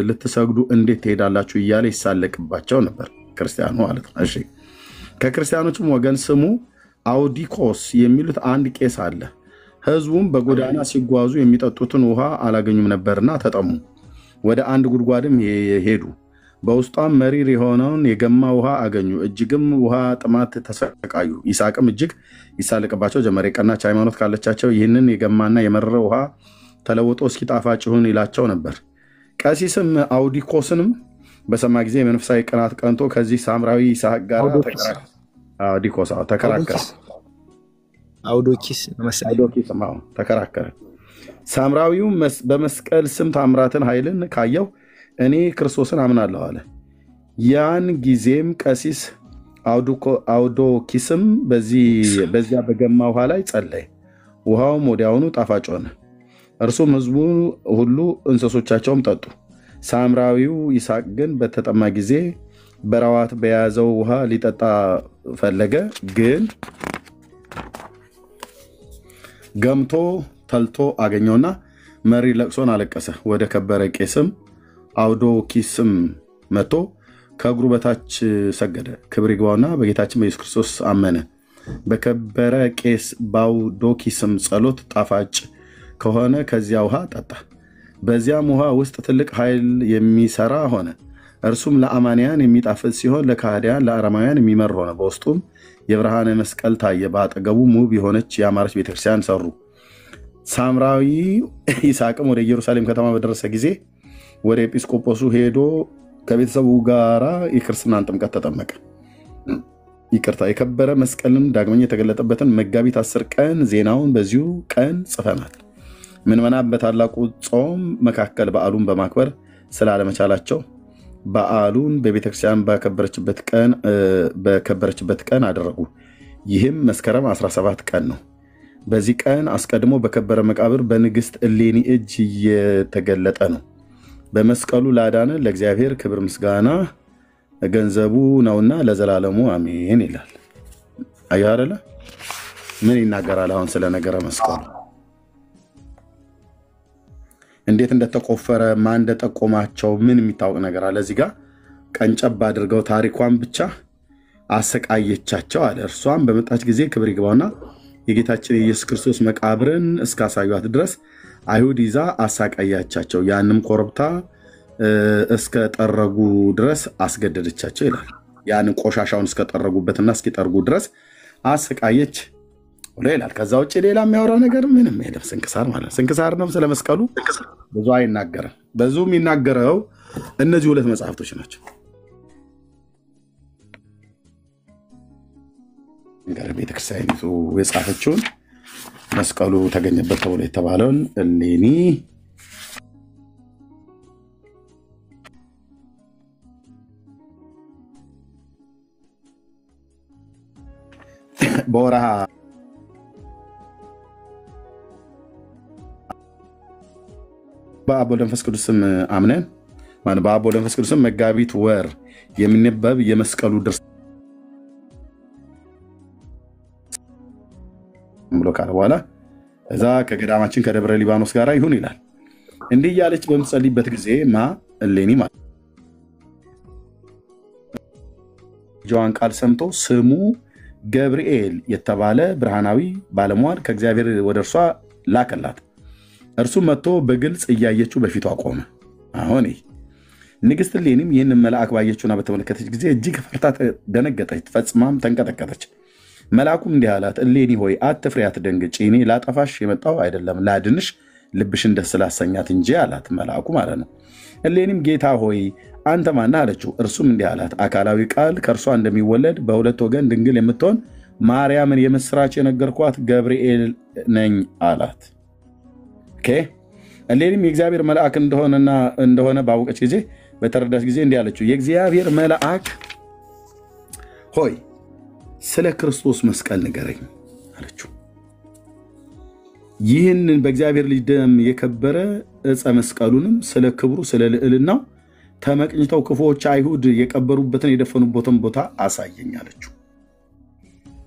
ልትሰግዱ እንዴት ትሄዳላችሁ? እያለ ይሳለቅባቸው ነበር። ክርስቲያኑ ማለት ነው። እሺ ከክርስቲያኖችም ወገን ስሙ አውዲኮስ የሚሉት አንድ ቄስ አለ። ሕዝቡም በጎዳና ሲጓዙ የሚጠጡትን ውሃ አላገኙም ነበርና ተጠሙ። ወደ አንድ ጉድጓድም ሄዱ። በውስጧም መሪር የሆነውን የገማ ውሃ አገኙ። እጅግም ውሃ ጥማት ተሰቃዩ። ይስሐቅም እጅግ ይሳለቅባቸው ጀመረ። የቀናች ሃይማኖት ካለቻቸው ይህንን የገማና የመረረ ውሃ ተለውጦ እስኪ ጣፋጭ ይሁን ይላቸው ነበር። ቀሲስም አውዲኮስንም በሰማ ጊዜ መንፈሳዊ ቅናት ቀንቶ ከዚህ ሳምራዊ ይስሐቅ ጋር ተከራከረ። ተከራከረ። ሳምራዊው በመስቀል ስም ታምራትን ኃይልን ካየው እኔ ክርስቶስን አምናለሁ አለ። ያን ጊዜም ቀሲስ አውዶኪስም በዚያ በገማ ውሃ ላይ ጸለየ። ውሃውም ወዲያውኑ ጣፋጭ ሆነ። እርሱም ሕዝቡ ሁሉ እንስሶቻቸውም ጠጡ። ሳምራዊው ይስሐቅ ግን በተጠማ ጊዜ በረዋት በያዘው ውሃ ሊጠጣ ፈለገ። ግን ገምቶ ተልቶ አገኘውና መሪ ለቅሶን አለቀሰ። ወደ ከበረ ቄስም አውዶኪስም መጥቶ ከእግሩ በታች ሰገደ። ክብር ይግባውና በጌታችን በኢየሱስ ክርስቶስ አመነ። በከበረ ቄስ በአውዶኪስም ጸሎት ጣፋጭ ከሆነ ከዚያ ውሃ ጠጣ። በዚያም ውሃ ውስጥ ትልቅ ኃይል የሚሰራ ሆነ። እርሱም ለአማንያን የሚጣፍጥ ሲሆን ለካህዲያን ለአረማውያን የሚመር ሆነ። በውስጡም የብርሃነ መስቀል ታየ። በአጠገቡ ውብ የሆነች የአማረች ቤተክርስቲያን ሰሩ። ሳምራዊ ይስሐቅም ወደ ኢየሩሳሌም ከተማ በደረሰ ጊዜ ወደ ኤጲስቆጶሱ ሄዶ ከቤተሰቡ ጋር የክርስትናን ጥምቀት ተጠመቀ። የከበረ መስቀልም ዳግመኛ የተገለጠበትን መጋቢት 10 ቀን ዜናውን በዚሁ ቀን ጽፈናል። ምዕመናን በታላቁ ጾም መካከል በዓሉን በማክበር ስላለመቻላቸው በዓሉን በቤተክርስቲያን በከበረችበት ቀን አደረጉ። ይህም መስከረም 17 ቀን ነው። በዚህ ቀን አስቀድሞ በከበረ መቃብር በንግሥት እሌኒ እጅ እየተገለጠ ነው። በመስቀሉ ላዳነን ለእግዚአብሔር ክብር ምስጋና ገንዘቡ ነውና ለዘላለሙ አሜን ይላል። አየህ አይደለ? ምን ይናገራል አሁን ስለ ነገረ መስቀሉ? እንዴት እንደተቆፈረ ማን እንደጠቆማቸው ምን የሚታወቅ ነገር አለ? እዚህ ጋር ቀንጨብ አድርገው ታሪኳን ብቻ አሰቃየቻቸው አለ። እርሷም በመጣች ጊዜ ክብር ይግባውና የጌታችን የኢየሱስ ክርስቶስ መቃብርን እስካሳዩት ድረስ አይሁድ ይዛ አሳቃያቻቸው። ያንም ኮረብታ እስከ ጠረጉ ድረስ አስገደደቻቸው ይላል። ያንን ቆሻሻውን እስከጠረጉበትና እስኪጠርጉ ድረስ አሰቃየች ብሎ ይላል። ከዛ ውጭ ሌላ የሚያወራው ነገር ምንም የለም። ስንክሳር ማለት ስንክሳር ነው። ስለ መስቀሉ ብዙ አይናገርም። ብዙ የሚናገረው እነዚህ ሁለት መጽሐፍቶች ናቸው። ቤተክርስቲያኒቱ የጻፈችውን መስቀሉ ተገኘበት ተብሎ የተባለውን እሌኒ በወርሃ በአብ ወወልድ ወመንፈስ ቅዱስም አምነን በአብ ወወልድ ወመንፈስ ቅዱስም መጋቢት ወር የሚነበብ የመስቀሉ ድርሳን ብሎ ካለ በኋላ እዛ ከገዳማችን ከደብረ ሊባኖስ ጋር ይሁን ይላል። እንዲህ እያለች በምትጸልይበት ጊዜ እሌኒ ማለት ጆዋን ቃል ሰምቶ ስሙ ገብርኤል የተባለ ብርሃናዊ ባለሟል ከእግዚአብሔር ወደ እርሷ ላከላት። እርሱም መጥቶ በግልጽ እያየችው በፊቷ ቆመ። አሁን ንግሥት እሌኒም ይህንን መልአክ ባየችውና በተመለከተች ጊዜ እጅግ ፈርታ ደነገጠች፣ ፈጽማም ተንቀጠቀጠች። መልአኩም እንዲህ አላት፣ እሌኒ ሆይ አትፍሪ፣ አትደንግጪ። እኔ ላጠፋሽ የመጣው አይደለም ላድንሽ ልብሽን ደስ ላሰኛት እንጂ አላት። መልአኩ ማለት ነው። እሌኒም ጌታ ሆይ አንተ ማነህ አለችው። እርሱም እንዲህ አላት፣ አካላዊ ቃል ከእርሷ እንደሚወለድ በሁለት ወገን ድንግል የምትሆን ማርያምን የምስራች የነገርኳት ገብርኤል ነኝ አላት። እሌኒም የእግዚአብሔር መልአክ እንደሆነ ባወቀች ጊዜ በተረዳች ጊዜ እንዲህ አለችው፣ የእግዚአብሔር መልአክ ሆይ ስለ ክርስቶስ መስቀል ንገረኝ አለችው። ይህንን በእግዚአብሔር ልጅ ደም የከበረ ዕፀ መስቀሉንም ስለ ክብሩ ስለ ልዕልናው ተመቅኝተው ክፉዎች አይሁድ የቀበሩበትን የደፈኑበትን ቦታ አሳየኝ አለችው።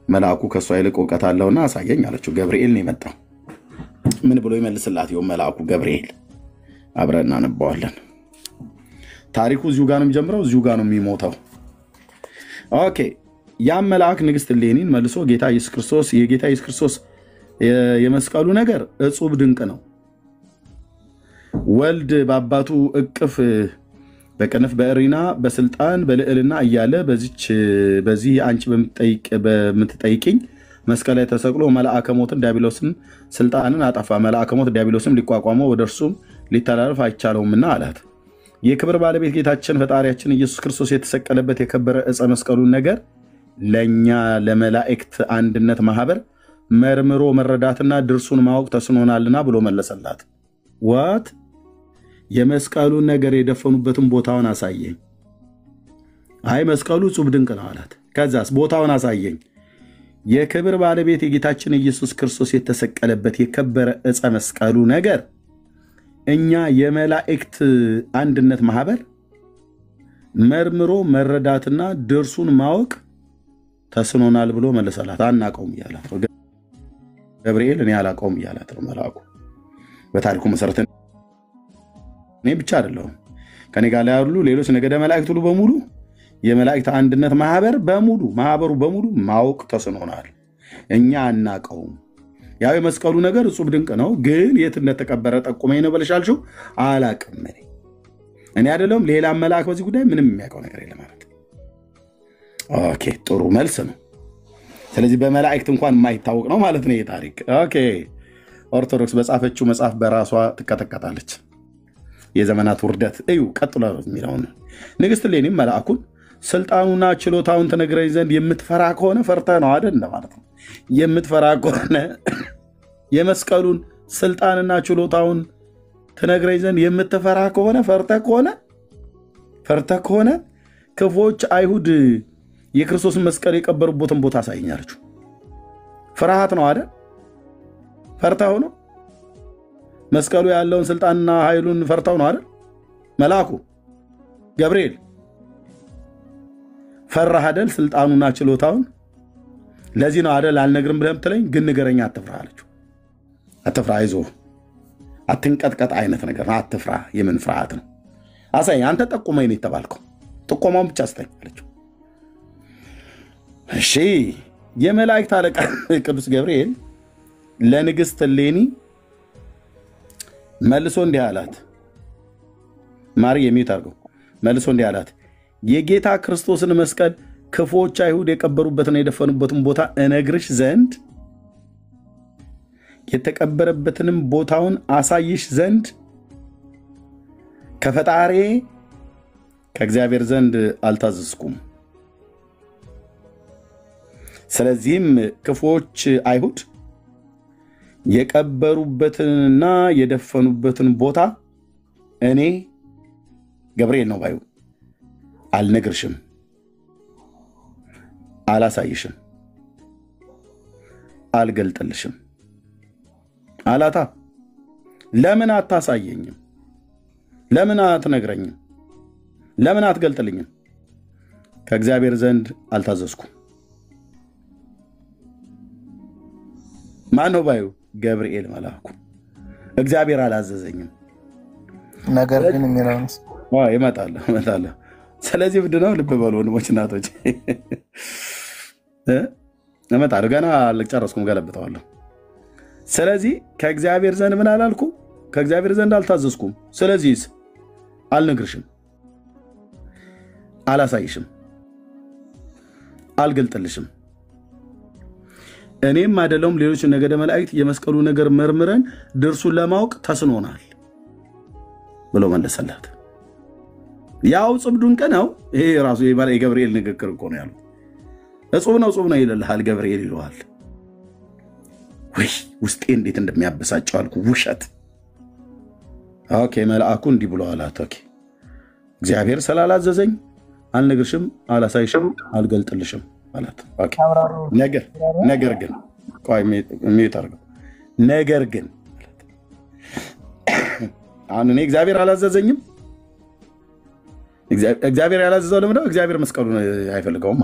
መልአኩ ከእሷ ይልቅ እውቀት አለውና አሳየኝ አለችው። ገብርኤል ነው የመጣው። ምን ብሎ ይመልስላት ይሆን መልአኩ ገብርኤል? አብረን እናነባዋለን። ታሪኩ እዚሁ ጋር ነው የሚጀምረው፣ እዚሁ ጋር ነው የሚሞተው። ኦኬ። ያም መልአክ ንግሥት እሌኒን መልሶ የጌታ ኢየሱስ ክርስቶስ የመስቀሉ ነገር እጹብ ድንቅ ነው። ወልድ በአባቱ እቅፍ በቅንፍ በእሪና በስልጣን በልዕልና እያለ በዚህ አንቺ በምትጠይቅኝ መስቀል ላይ ተሰቅሎ መልአከ ሞትን ዲያብሎስን ስልጣንን አጠፋ። መልአከ ሞት ዲያብሎስም ሊቋቋመው ወደ እርሱም ሊተላለፍ አይቻለውምና አላት። የክብር ባለቤት ጌታችን ፈጣሪያችን ኢየሱስ ክርስቶስ የተሰቀለበት የከበረ ዕፀ መስቀሉን ነገር ለእኛ ለመላእክት አንድነት ማህበር መርምሮ መረዳትና ድርሱን ማወቅ ተስኖናልና ብሎ መለሰላት። ዋት የመስቀሉን ነገር የደፈኑበትን ቦታውን አሳየኝ። አይ መስቀሉ እጹብ ድንቅ ነው አላት። ከዛስ ቦታውን አሳየኝ። የክብር ባለቤት የጌታችን ኢየሱስ ክርስቶስ የተሰቀለበት የከበረ ዕፀ መስቀሉ ነገር እኛ የመላእክት አንድነት ማህበር መርምሮ መረዳትና ድርሱን ማወቅ ተስኖናል ብሎ መለሰላት። አናቀውም እያላት ነው ገብርኤል፣ እኔ አላቀውም እያላት ነው መልአኩ። በታሪኩ መሰረት እኔ ብቻ አይደለሁም ከኔ ጋር ያሉ ሌሎች ነገደ መላእክት ሁሉ በሙሉ የመላእክት አንድነት ማህበሩ በሙሉ ማወቅ ተስኖናል፣ እኛ አናቀውም። ያው የመስቀሉ ነገር እጹብ ድንቅ ነው፣ ግን የት እንደተቀበረ ጠቁመኝ ነው ብለሻልሽው። አላቅም እኔ አይደለሁም ሌላ መልአክ በዚህ ጉዳይ ምንም የሚያውቀው ነገር የለም ማለት። ኦኬ ጥሩ መልስ ነው። ስለዚህ በመላእክት እንኳን የማይታወቅ ነው ማለት ነው ይሄ ታሪክ። ኦኬ ኦርቶዶክስ በጻፈችው መጽሐፍ በራሷ ትቀጠቀጣለች። የዘመናት ውርደት እዩ። ቀጥሎ የሚለውን ንግሥት እሌኒም መልአኩን ስልጣኑና ችሎታውን ትነግረኝ ዘንድ የምትፈራ ከሆነ ፈርተህ ነው አይደል ማለት ነው። የምትፈራ ከሆነ የመስቀሉን ስልጣንና ችሎታውን ትነግረኝ ዘንድ የምትፈራ ከሆነ ፈርተህ ከሆነ ክፉዎች አይሁድ የክርስቶስን መስቀል የቀበሩበትን ቦታ አሳየኛለችው። ፍርሃት ነው አይደል? ፈርተው ነው መስቀሉ ያለውን ስልጣንና ኃይሉን ፈርተው ነው አይደል? መልአኩ ገብርኤል ፈራህ አይደል? ስልጣኑና ችሎታውን። ለዚህ ነው አይደል አልነግርም ብለህ የምትለኝ፣ ግን ንገረኝ አትፍራ አለችው። አትፍራ፣ አይዞህ፣ አትንቀጥቀጥ አይነት ነገር ነው። አትፍራ። የምን ፍርሃት ነው? አሳይ፣ አንተ ጠቁመኝ ነው የተባልከው፣ ጥቆማውን ብቻ አስተኝ አለችው። እሺ የመላእክት አለቃ ቅዱስ ገብርኤል ለንግሥት እሌኒ መልሶ እንዲህ አላት። ማሪ የሚዩት አድርገው። መልሶ እንዲህ አላት፣ የጌታ ክርስቶስን መስቀል ክፉዎች አይሁድ የቀበሩበትን የደፈኑበትን ቦታ እነግርሽ ዘንድ የተቀበረበትንም ቦታውን አሳይሽ ዘንድ ከፈጣሪ ከእግዚአብሔር ዘንድ አልታዘዝኩም። ስለዚህም ክፉዎች አይሁድ የቀበሩበትንና የደፈኑበትን ቦታ እኔ ገብርኤል ነው ባዩ አልነግርሽም፣ አላሳይሽም፣ አልገልጥልሽም አላታ። ለምን አታሳየኝም? ለምን አትነግረኝም? ለምን አትገልጥልኝም? ከእግዚአብሔር ዘንድ አልታዘዝኩም። ማን ነው ባዩ? ገብርኤል መልአኩ። እግዚአብሔር አላዘዘኝም ነገር ግን የሚለውንስ ይመጣለሁ። ስለዚህ ምንድን ነው? ልብ በሉ ወንድሞች እናቶች፣ እመጣለሁ። ገና አልጨረስኩም፣ ገለብጠዋለሁ። ስለዚህ ከእግዚአብሔር ዘንድ ምን አላልኩ? ከእግዚአብሔር ዘንድ አልታዘዝኩም። ስለዚህ አልነግርሽም፣ አላሳይሽም፣ አልገልጥልሽም። እኔም አይደለሁም ሌሎች ነገደ መላእክት የመስቀሉ ነገር መርምረን ድርሱን ለማወቅ ተስኖናል ብሎ መለሰላት። ያው ጽብዱን ቀነው። ይሄ ራሱ የገብርኤል ንግግር እኮ ነው ያለው። እጹብ ነው ይልልሃል ገብርኤል ይለዋል። ወይ ውስጤ እንዴት እንደሚያበሳጨው አልኩ። ውሸት። ኦኬ መልአኩ እንዲህ ብሎ አላት። ኦኬ እግዚአብሔር ስላላዘዘኝ አልነግርሽም፣ አላሳይሽም፣ አልገልጥልሽም አላት። ኦኬ ነገር ግን ቆይ ሚዩት አድርገው። ነገር ግን አሁን እኔ እግዚአብሔር አላዘዘኝም። እግዚአብሔር ያላዘዘው ለምን ነው? እግዚአብሔር መስቀሉን አይፈልገውማ።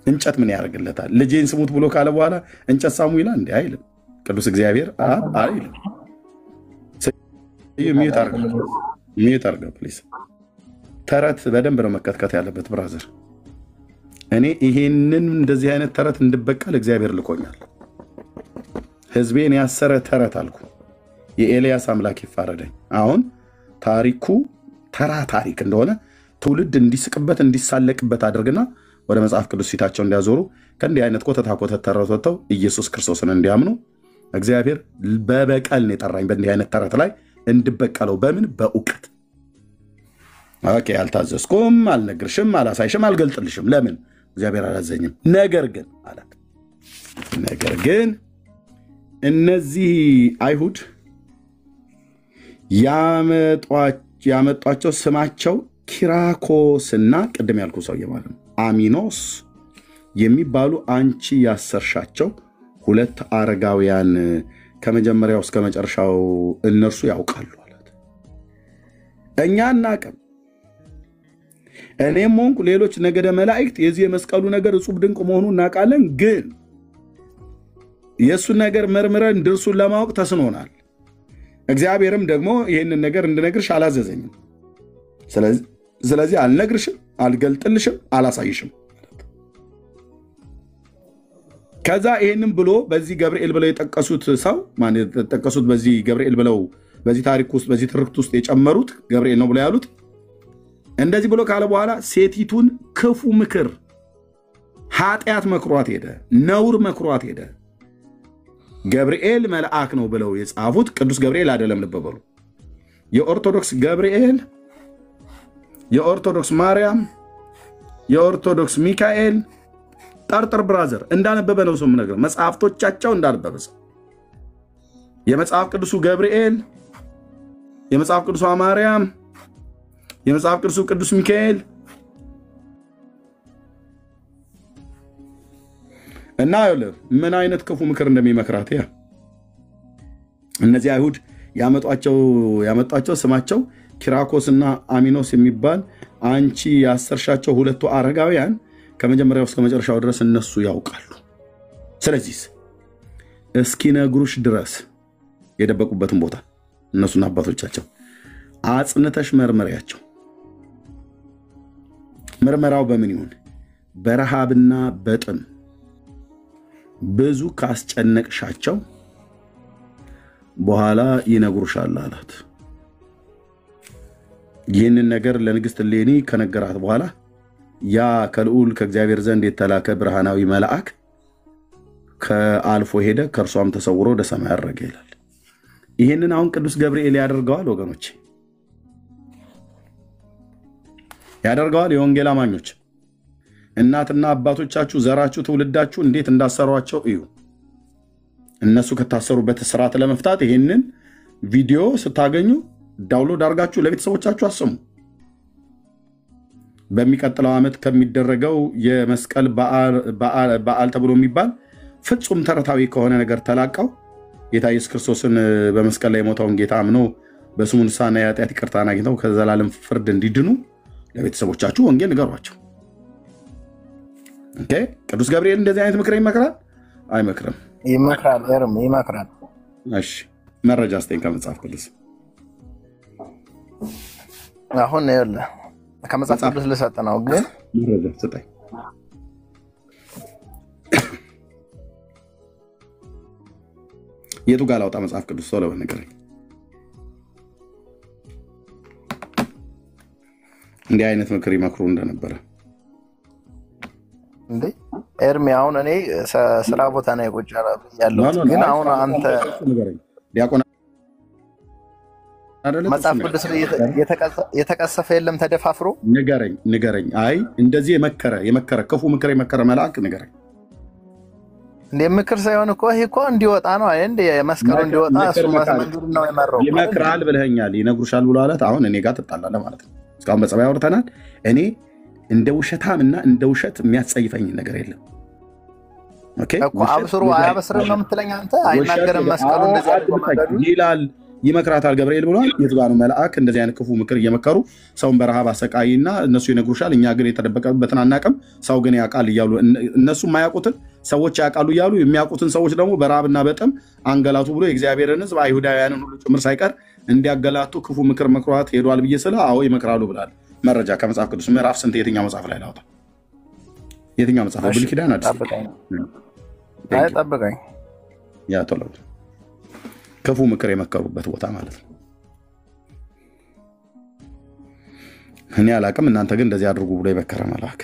እንጨት ምን ያደርግለታል? ልጄን ስሙት ብሎ ካለ በኋላ እንጨት ሳሙ ይላል እንዴ? አይልም። ቅዱስ እግዚአብሔር አይልም። ሚዩት አድርገው ፕሊዝ። ተረት በደንብ ነው መከትከት ያለበት ብራዘር። እኔ ይሄንን እንደዚህ አይነት ተረት እንድበቀል እግዚአብሔር ልኮኛል። ህዝቤን ያሰረ ተረት አልኩ። የኤልያስ አምላክ ይፋረደኝ። አሁን ታሪኩ ተራ ታሪክ እንደሆነ ትውልድ እንዲስቅበት እንዲሳለቅበት አድርግና ወደ መጽሐፍ ቅዱስ ፊታቸው እንዲያዞሩ ከእንዲህ አይነት ኮተታ ኮተት ተረት ወጥተው ኢየሱስ ክርስቶስን እንዲያምኑ እግዚአብሔር በበቀል ነው የጠራኝ። በእንዲህ አይነት ተረት ላይ እንድበቀለው በምን? በእውቀት። ኦኬ አልታዘዝኩም፣ አልነግርሽም፣ አላሳይሽም፣ አልገልጥልሽም። ለምን? እግዚአብሔር አላዘኝም። ነገር ግን አላት። ነገር ግን እነዚህ አይሁድ ያመጧቸው ስማቸው ኪራኮስና ቅድም ያልኩ ሰውዬ ማለት ነው አሚኖስ የሚባሉ አንቺ ያሰርሻቸው 2 አረጋውያን ከመጀመሪያው እስከ መጨረሻው እነርሱ ያውቃሉ አላት። እኛ እናቅም። እኔም ሆንኩ ሌሎች ነገደ መላእክት የዚህ የመስቀሉ ነገር እጹብ ድንቅ መሆኑን እናውቃለን። ግን የእሱን ነገር መርምረን ድርሱን ለማወቅ ተስኖናል። እግዚአብሔርም ደግሞ ይህንን ነገር እንድነግርሽ አላዘዘኝም። ስለዚህ አልነግርሽም፣ አልገልጥልሽም፣ አላሳይሽም። ከዛ ይህንም ብሎ በዚህ ገብርኤል ብለው የጠቀሱት ሰው የጠቀሱት በዚህ ገብርኤል ብለው በዚህ ታሪክ ውስጥ በዚህ ትርክት ውስጥ የጨመሩት ገብርኤል ነው ብለው ያሉት እንደዚህ ብሎ ካለ በኋላ ሴቲቱን ክፉ ምክር ኃጢአት መክሯት ሄደ፣ ነውር መክሯት ሄደ። ገብርኤል መልአክ ነው ብለው የጻፉት ቅዱስ ገብርኤል አይደለም። ልብ በሉ። የኦርቶዶክስ ገብርኤል፣ የኦርቶዶክስ ማርያም፣ የኦርቶዶክስ ሚካኤል ጠርጥር ብራዘር እንዳነበበ ነው ሰው ነገር መጽሐፍቶቻቸው እንዳነበበ ሰው የመጽሐፍ ቅዱሱ ገብርኤል፣ የመጽሐፍ ቅዱሱ ማርያም፣ የመጽሐፍ ቅዱሱ ቅዱስ ሚካኤል እና ምን አይነት ክፉ ምክር እንደሚመክራት ያ እነዚህ አይሁድ ያመጧቸው ስማቸው ኪራኮስና አሚኖስ የሚባል አንቺ ያሰርሻቸው 2 አረጋውያን ከመጀመሪያው እስከ መጨረሻው ድረስ እነሱ ያውቃሉ። ስለዚህ እስኪነግሩሽ ድረስ የደበቁበትን ቦታ እነሱና አባቶቻቸው አጽንተሽ መርመሪያቸው። ምርመራው በምን ይሁን? በረሃብና በጥም ብዙ ካስጨነቅሻቸው በኋላ ይነግሩሻል አላት። ይህንን ነገር ለንግሥት እሌኒ ከነገራት በኋላ ያ ከልዑል ከእግዚአብሔር ዘንድ የተላከ ብርሃናዊ መልአክ ከአልፎ ሄደ፣ ከእርሷም ተሰውሮ ወደ ሰማይ አረገ ይላል። ይህንን አሁን ቅዱስ ገብርኤል ያደርገዋል ወገኖች፣ ያደርገዋል። የወንጌል አማኞች እናትና አባቶቻችሁ ዘራችሁ ትውልዳችሁ እንዴት እንዳሰሯቸው እዩ። እነሱ ከታሰሩበት ስርዓት ለመፍታት ይህንን ቪዲዮ ስታገኙ ዳውንሎድ አድርጋችሁ ለቤተሰቦቻችሁ አሰሙ። በሚቀጥለው ዓመት ከሚደረገው የመስቀል በዓል ተብሎ የሚባል ፍጹም ተረታዊ ከሆነ ነገር ተላቀው ጌታ ኢየሱስ ክርስቶስን በመስቀል ላይ የሞተውን ጌታ አምኖ በስሙ ንስሐና የኃጢአት ይቅርታን አግኝተው ከዘላለም ፍርድ እንዲድኑ ለቤተሰቦቻችሁ ወንጌል ንገሯቸው። ኦኬ። ቅዱስ ገብርኤል እንደዚህ አይነት ምክር ይመክራል? አይመክርም። ይመክራል ኤርም ይመክራል። እሺ መረጃ አስተኝ ከመጽሐፍ ቅዱስ አሁን ይኸውልህ ከመጽሐፍ ቅዱስ ልሰጥ ነው ግን መረጃ ስጠኝ። የቱ ጋር ላውጣ መጽሐፍ ቅዱስ ቶሎ ንገረኝ። እንዲህ አይነት ምክር ይመክሩ እንደነበረ እንዴ ኤርሚ አሁን እኔ ስራ ቦታ ነው ቁጭ ያለሁት ግን አሁን አንተ ዲያቆን መጽሐፍ ቅዱስ የተቀሰፈ የለም ተደፋፍሮ ንገረኝ። አይ እንደዚህ የመከረ ክፉ ምክር የመከረ መልአክ ንገረኝ። እንደ ምክር ሳይሆን እኮ ይሄ እኮ እንዲወጣ ነው እንደ መስቀሉ እንዲወጣ እሱ መንገድ ነው የመረው። ይመክራል ብለኸኛል፣ ይነግሩሻል ብሎ አላት። አሁን እኔ ጋር ትጣላለህ ማለት ነው። እስካሁን በጸባይ አውርተናል። እኔ እንደ ውሸታምና እንደ ውሸት የሚያጸይፈኝ ነገር የለም። ኦኬ እኮ አብስሩ አያበስርም ነው የምትለኝ አንተ። አይናገርም መስቀሉ እንደዚህ ይላል። ይመክራታል ገብርኤል ብሏል። የትባኑ መልአክ እንደዚህ አይነት ክፉ ምክር እየመከሩ ሰውን በረሃብ አሰቃይና እነሱ ይነግሩሻል፣ እኛ ግን የተደበቀበትን አናውቅም፣ ሰው ግን ያውቃል እያሉ እነሱ የማያውቁትን ሰዎች ያውቃሉ እያሉ የሚያውቁትን ሰዎች ደግሞ በረሃብና በጥም አንገላቱ ብሎ የእግዚአብሔርን ሕዝብ አይሁዳውያንን ሁሉ ጭምር ሳይቀር እንዲያገላቱ ክፉ ምክር መክሯት ሄዷል ብዬ ስለ አዎ ይመክራሉ ብላል። መረጃ ከመጽሐፍ ቅዱስ ምዕራፍ ስንት የትኛው መጽሐፍ ላይ ላውጣ? የትኛው መጽሐፍ? ብሉይ ኪዳን አዲስ? ጠብቀኝ። ያ ቶሎ ክፉ ምክር የመከሩበት ቦታ ማለት ነው። እኔ አላቅም፣ እናንተ ግን እንደዚህ አድርጉ ብሎ የመከረ መልአክ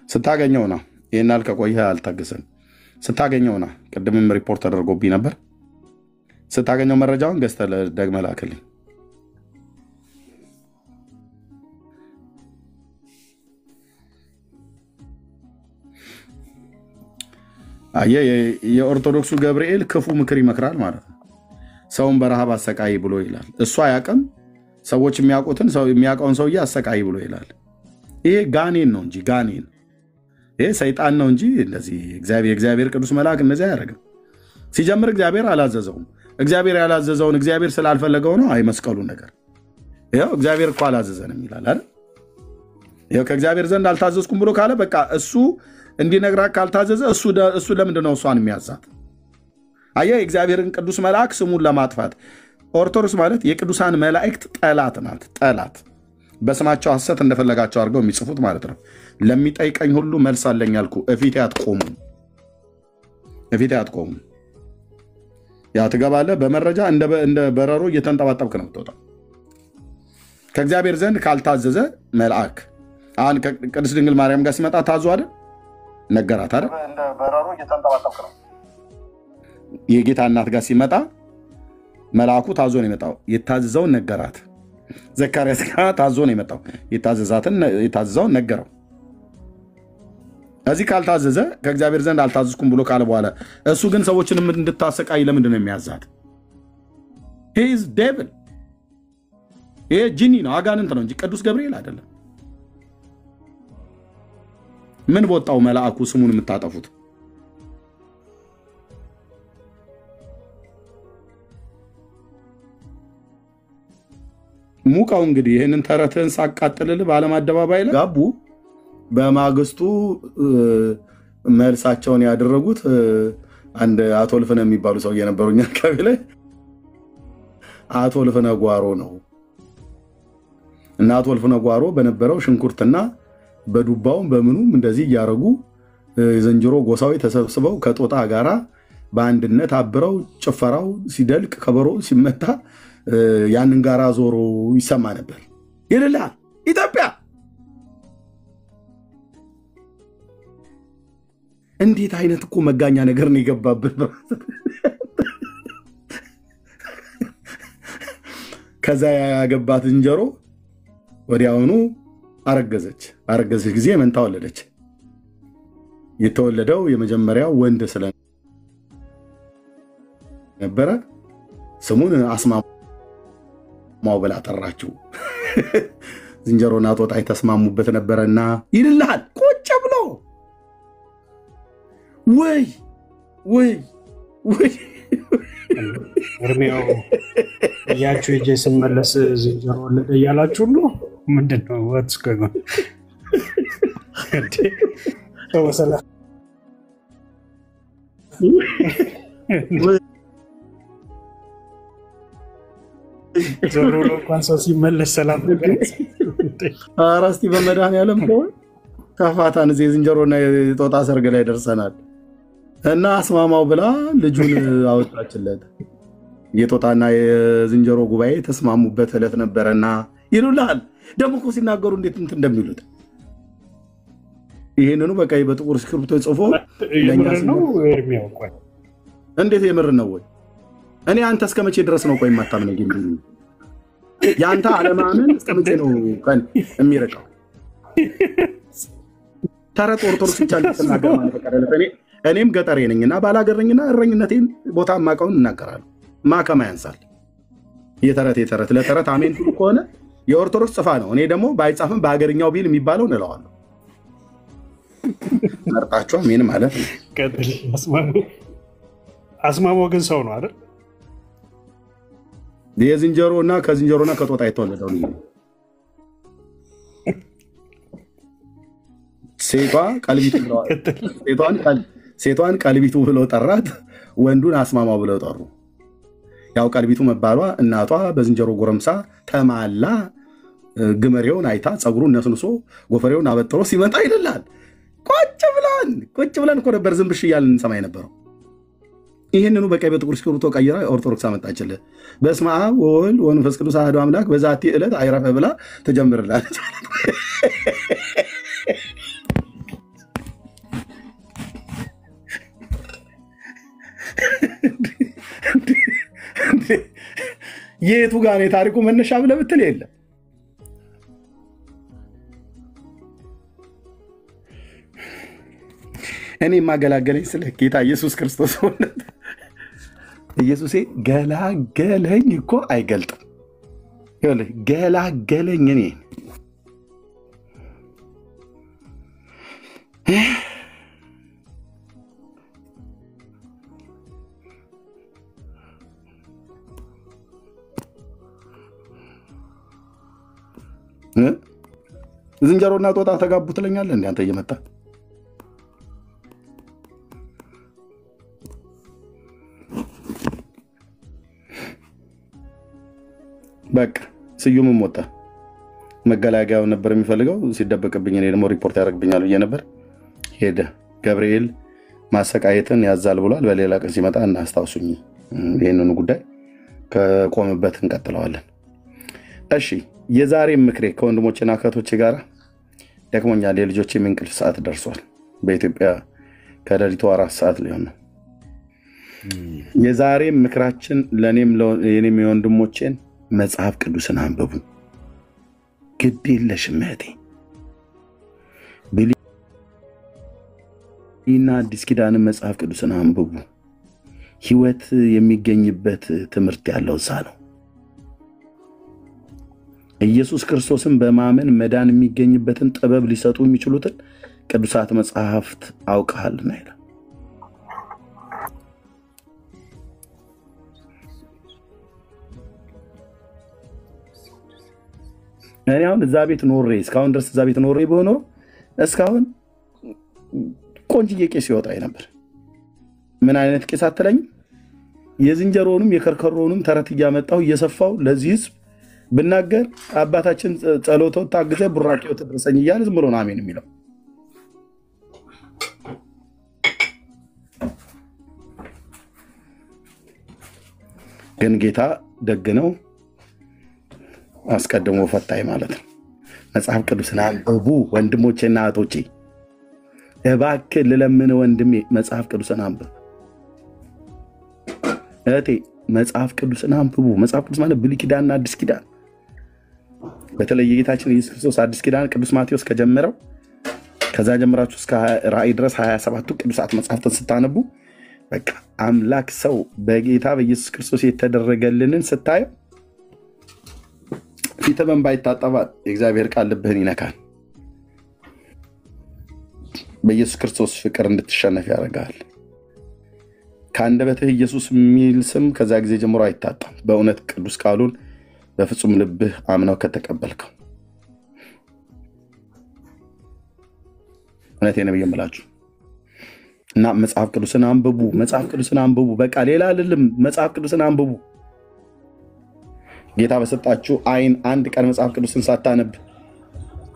ስታገኘው ነው። ይሄን አልከቆየህ አልታገሰም። ስታገኘው ነው። ቅድምም ሪፖርት ተደርጎብኝ ነበር። ስታገኘው መረጃውን ገዝተህ ደግመህ ላክልኝ። አየህ የኦርቶዶክሱ ገብርኤል ክፉ ምክር ይመክራል ማለት ነው። ሰውን በረሃብ አሰቃይ ብሎ ይላል። እሱ አያውቅም። ሰዎች የሚያውቀውን ሰውዬ አሰቃይ ብሎ ይላል። ይሄ ጋኔን ነው እንጂ ጋኔን ይሄ ሰይጣን ነው እንጂ እንደዚህ እግዚአብሔር ቅዱስ መልአክ እንደዚህ አያደርግም። ሲጀምር እግዚአብሔር አላዘዘውም። እግዚአብሔር ያላዘዘውን እግዚአብሔር ስላልፈለገው ነው። አይ መስቀሉ ነገር ይኸው እግዚአብሔር እኮ አላዘዘንም ይላል አይደል? ይኸው ከእግዚአብሔር ዘንድ አልታዘዝኩም ብሎ ካለ በቃ እሱ እንዲነግራት ካልታዘዘ እሱ ለምንድን ነው እሷን የሚያዛት? አየህ የእግዚአብሔርን ቅዱስ መልአክ ስሙን ለማጥፋት ኦርቶዶክስ ማለት የቅዱሳን መላእክት ጠላት ናት። ጠላት በስማቸው ሐሰት እንደፈለጋቸው አድርገው የሚጽፉት ማለት ነው። ለሚጠይቀኝ ሁሉ መልስ አለኝ አልኩ። እፊቴ አትቆሙ። ያ ትገባለህ። በመረጃ እንደ በረሮ እየተንጠባጠብክ ነው የምትወጣው። ከእግዚአብሔር ዘንድ ካልታዘዘ መልአክ አሁን ቅድስት ድንግል ማርያም ጋር ሲመጣ ታዞ አይደል ነገራት አይደል? እንደ በረሮ እየተንጠባጠብክ ነው። የጌታ እናት ጋር ሲመጣ መልአኩ ታዞ ነው የመጣው። የታዘዘውን ነገራት። ዘካርያስ ጋር ታዞ ነው የመጣው። የታዘዘውን ነገረው። እዚህ ካልታዘዘ ከእግዚአብሔር ዘንድ አልታዘዝኩም ብሎ ካለ በኋላ እሱ ግን ሰዎችንም እንድታሰቃይ ለምንድን ነው የሚያዛት? ሂዝ ዴቪል። ይሄ ጂኒ ነው፣ አጋንንት ነው እንጂ ቅዱስ ገብርኤል አይደለም። ምን በወጣው መልአኩ ስሙን የምታጠፉት? ሙቃው እንግዲህ ይህንን ተረትህን ሳቃጥልልህ በዓለም አደባባይ ላይ ጋቡ። በማግስቱ መልሳቸውን ያደረጉት አንድ አቶ ልፍነ የሚባሉ ሰው የነበሩኝ አካባቢ ላይ አቶ ልፍነ ጓሮ ነው እና አቶ ልፍነ ጓሮ በነበረው ሽንኩርትና በዱባውም በምኑም እንደዚህ እያረጉ የዘንጅሮ ጎሳዊ ተሰብስበው ከጦጣ ጋራ በአንድነት አብረው ጭፈራው ሲደልቅ ከበሮ ሲመታ ያንን ጋራ ዞሮ ይሰማ ነበር ይልላል። ኢትዮጵያ እንዴት አይነት እኮ መጋኛ ነገር ነው የገባብን። ከዛ ያገባት ዝንጀሮ ወዲያውኑ አረገዘች ጊዜ መንታ ወለደች። የተወለደው የመጀመሪያው ወንድ ስለነበረ ስሙን አስማማው ብላ ጠራችው። ዝንጀሮና ጦጣ የተስማሙበት ነበረና ይልልሃል ቁጭ ብሎ ወይ እርሜው እያችሁ ሄጄ ስመለስ ዝንጀሮ ወለደ እያላችሁ ሁሉ ምንድን ነው? ወትስ ጎይንግ ኦን? ተወሰላ ዞሮ እንኳን ሰው ሲመለስ ሰላም ነገር ኧረ እስኪ በመድኃኒዓለም ተፋታን። እዚህ ዝንጀሮና የጦጣ ሰርግ ላይ ደርሰናል። እና አስማማው ብላ ልጁን አወጣችለት። የጦጣና የዝንጀሮ ጉባኤ ተስማሙበት ዕለት ነበረና ይሉልሃል። ደግሞ እኮ ሲናገሩ እንዴት እንትን እንደሚሉት ይሄንኑ በቃ በጥቁር እስክሪብቶ ጽፎ የምር ነው እርሜው። ቆይ እንዴት የምር ነው ወይ? እኔ አንተ እስከመቼ ድረስ ነው ቆይ የማታምነው? ግን ያንተ አለማመን እስከመቼ ነው ቀን የሚርቀው? ተረት ኦርቶዶክስ ብቻ ልትናገር ማለት ፈቀደለት። እኔም ገጠሬ ነኝና ባላገረኝና እረኝነቴን ቦታ ማቀውን እናገራለሁ። ማከማ ያንሳል። የተረት ለተረት አሜን ትሉ ከሆነ የኦርቶዶክስ ጽፋ ነው። እኔ ደግሞ ባይጻፍም በሀገርኛው ቢል የሚባለው እንለዋለሁ። መርጣችሁ አሜን ማለት ነው። ቀጥል። አስማማው ግን ሰው ነው አይደል? የዝንጀሮና ከዝንጀሮና ከጦጣ የተወለደው ልጅ ሴቷን ቀልቢቱ ብለው ጠራት፣ ወንዱን አስማማው ብለው ጠሩ። ያው ቀልቢቱ መባሏ እናቷ በዝንጀሮ ጎረምሳ ተማላ ግመሬውን አይታ ፀጉሩን ነስንሶ ጎፈሬውን አበጥሮ ሲመጣ ይልላል። ቁጭ ብለን እኮ ነበር ዝም ብሽ እያልን እንሰማኝ ነበረው። ይህንኑ በቀይ በጥቁር እስክሪብቶ ቀይራ ኦርቶዶክስ አመጣችልህ። በስመ አብ ወወልድ ወመንፈስ ቅዱስ አሐዱ አምላክ በዛቲ ዕለት አይረፈ ብላ ትጀምርላለች። የቱ ጋር የታሪኩ መነሻ ብለህ ብትል የለም። እኔ የማገላገለኝ ስለ ጌታ ኢየሱስ ክርስቶስ ሆነት ኢየሱሴ ገላገለኝ እኮ አይገልጥም። ገላገለኝ እኔ ዝንጀሮና ጦጣ ተጋቡ ትለኛለህ እንዴ አንተ እየመጣ በቃ ስዩምም ወጣ። መገላገያው ነበር የሚፈልገው ሲደበቅብኝ፣ እኔ ደግሞ ሪፖርት ያደርግብኛል ብዬ ነበር። ሄደ። ገብርኤል ማሰቃየትን ያዛል ብሏል። በሌላ ቀን ሲመጣ እናስታውሱኝ። ይህንኑ ጉዳይ ከቆምበት እንቀጥለዋለን። እሺ፣ የዛሬ ምክሬ ከወንድሞችና ከእህቶቼ ጋር ደክሞኛል። የልጆቼ የእንቅልፍ ሰዓት ደርሷል። በኢትዮጵያ ከሌሊቱ 4 ሰዓት ሊሆን ነው። የዛሬ ምክራችን ለእኔም የወንድሞቼን መጽሐፍ ቅዱስን አንብቡ። ግድ የለሽም እህቴ፣ ብሉይና አዲስ ኪዳንን መጽሐፍ ቅዱስን አንብቡ። ሕይወት የሚገኝበት ትምህርት ያለው እዛ ነው። ኢየሱስ ክርስቶስን በማመን መዳን የሚገኝበትን ጥበብ ሊሰጡ የሚችሉትን ቅዱሳት መጽሐፍት አውቀሃልና ይላል። እኔ አሁን እዛ ቤት ኖሬ እስካሁን ድረስ እዛ ቤት ኖሬ በሆነ እስካሁን ቆንጅዬ ቄስ ይወጣኝ ነበር። ምን አይነት ቄስ አትለኝም? የዝንጀሮውንም የከርከሮውንም ተረት እያመጣሁ እየሰፋው ለዚህ ህዝብ ብናገር አባታችን ጸሎተው ታግዘ ቡራቂው ተደረሰኝ እያለ ዝም ብሎ ነው አሜን የሚለው። ግን ጌታ ደግ ነው፣ አስቀድሞ ፈታኝ ማለት ነው። መጽሐፍ ቅዱስን አንብቡ ወንድሞቼና እህቶቼ፣ እባክህ ልለምን ወንድሜ፣ መጽሐፍ ቅዱስን አንብብ። እህቴ መጽሐፍ ቅዱስን አንብቡ። መጽሐፍ ቅዱስ ማለት ብሉይ ኪዳንና አዲስ ኪዳን፣ በተለይ ጌታችን ኢየሱስ ክርስቶስ አዲስ ኪዳን ቅዱስ ማቴዎስ ከጀመረው ከዛ ጀምራችሁ እስከ ራእይ ድረስ 27ቱ ቅዱሳት መጽሐፍትን ስታነቡ በቃ አምላክ ሰው በጌታ በኢየሱስ ክርስቶስ የተደረገልንን ስታየው ፊት በእንባ ይታጠባል። የእግዚአብሔር ቃል ልብህን ይነካል። በኢየሱስ ክርስቶስ ፍቅር እንድትሸነፍ ያደርጋል። ከአንደበትህ ኢየሱስ የሚል ስም ከዛ ጊዜ ጀምሮ አይታጣም። በእውነት ቅዱስ ቃሉን በፍጹም ልብህ አምነው ከተቀበልከው እውነቴን ነው የምላችሁ። እና መጽሐፍ ቅዱስን አንብቡ፣ መጽሐፍ ቅዱስን አንብቡ። በቃ ሌላ አይደለም፣ መጽሐፍ ቅዱስን አንብቡ። ጌታ በሰጣችሁ አይን አንድ ቀን መጽሐፍ ቅዱስን ሳታነብ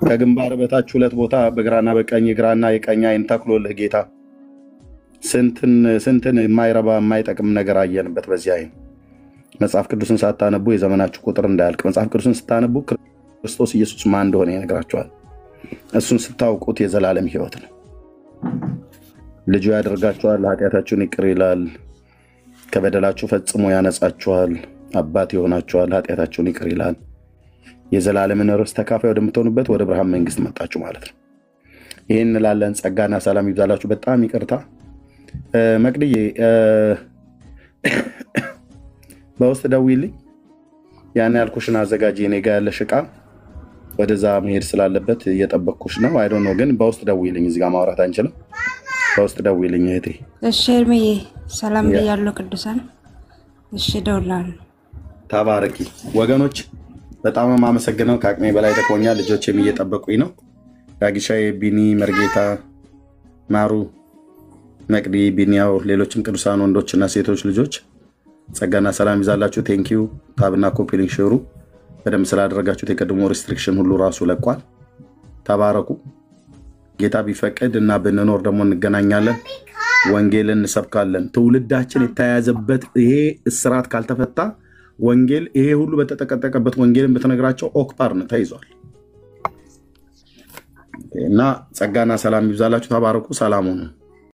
ከግንባር በታች 2 ቦታ በግራና በቀኝ ግራና የቀኝ አይን ተክሎልህ ጌታ ስንትን የማይረባ የማይጠቅም ነገር አየንበት በዚህ አይን። መጽሐፍ ቅዱስን ሳታነቡ የዘመናችሁ ቁጥር እንዳያልቅ። መጽሐፍ ቅዱስን ስታነቡ ክርስቶስ ኢየሱስ ማን እንደሆነ ይነግራችኋል። እሱን ስታውቁት የዘላለም ሕይወት ነው። ልጁ ያደርጋችኋል፣ ኃጢአታችሁን ይቅር ይላል፣ ከበደላችሁ ፈጽሞ ያነጻችኋል፣ አባት ይሆናችኋል፣ ኃጢአታችሁን ይቅር ይላል። የዘላለምን ርስት ተካፋይ ወደምትሆኑበት ወደ ብርሃን መንግስት መጣችሁ ማለት ነው። ይህን እንላለን። ጸጋና ሰላም ይብዛላችሁ። በጣም ይቅርታ መቅድዬ፣ በውስጥ ደውይልኝ። ያን ያልኩሽን አዘጋጂ። እኔ ጋ ያለሽ ዕቃ ወደዛ መሄድ ስላለበት እየጠበቅኩሽ ነው። አይ ዶንት ኖ ግን በውስጥ ደውይልኝ። እዚህ ጋር ማውራት አንችልም። በውስጥ ደውይልኝ እህቴ። እሺ እርምዬ፣ ሰላም ብያለሁ ቅዱሳን። እሺ እደውላለሁ። ተባረኪ ወገኖች። በጣም የማመሰግነው። ከአቅሜ በላይ ደክሞኛል። ልጆቼም እየጠበቁኝ ነው። ዳጊሻዬ፣ ቢኒ፣ መርጌታ፣ ማሩ፣ መቅዲ፣ ቢኒያው፣ ሌሎችም ቅዱሳን ወንዶችና ሴቶች ልጆች ጸጋና ሰላም ይዛላችሁ። ቴንኪዩ። ታብና ኮፒሊንግ ሽሩ በደንብ ስላደረጋችሁት። የቀድሞ ሪስትሪክሽን ሁሉ ራሱ ለቋል። ተባረኩ። ጌታ ቢፈቅድ እና ብንኖር ደግሞ እንገናኛለን። ወንጌልን እንሰብካለን። ትውልዳችን የተያያዘበት ይሄ እስራት ካልተፈታ ወንጌል ይሄ ሁሉ በተጠቀጠቀበት ወንጌልን በተነግራቸው ኦክፓርን ተይዟል። እና ጸጋና ሰላም ይብዛላችሁ። ተባረኩ። ሰላም ሁኑ።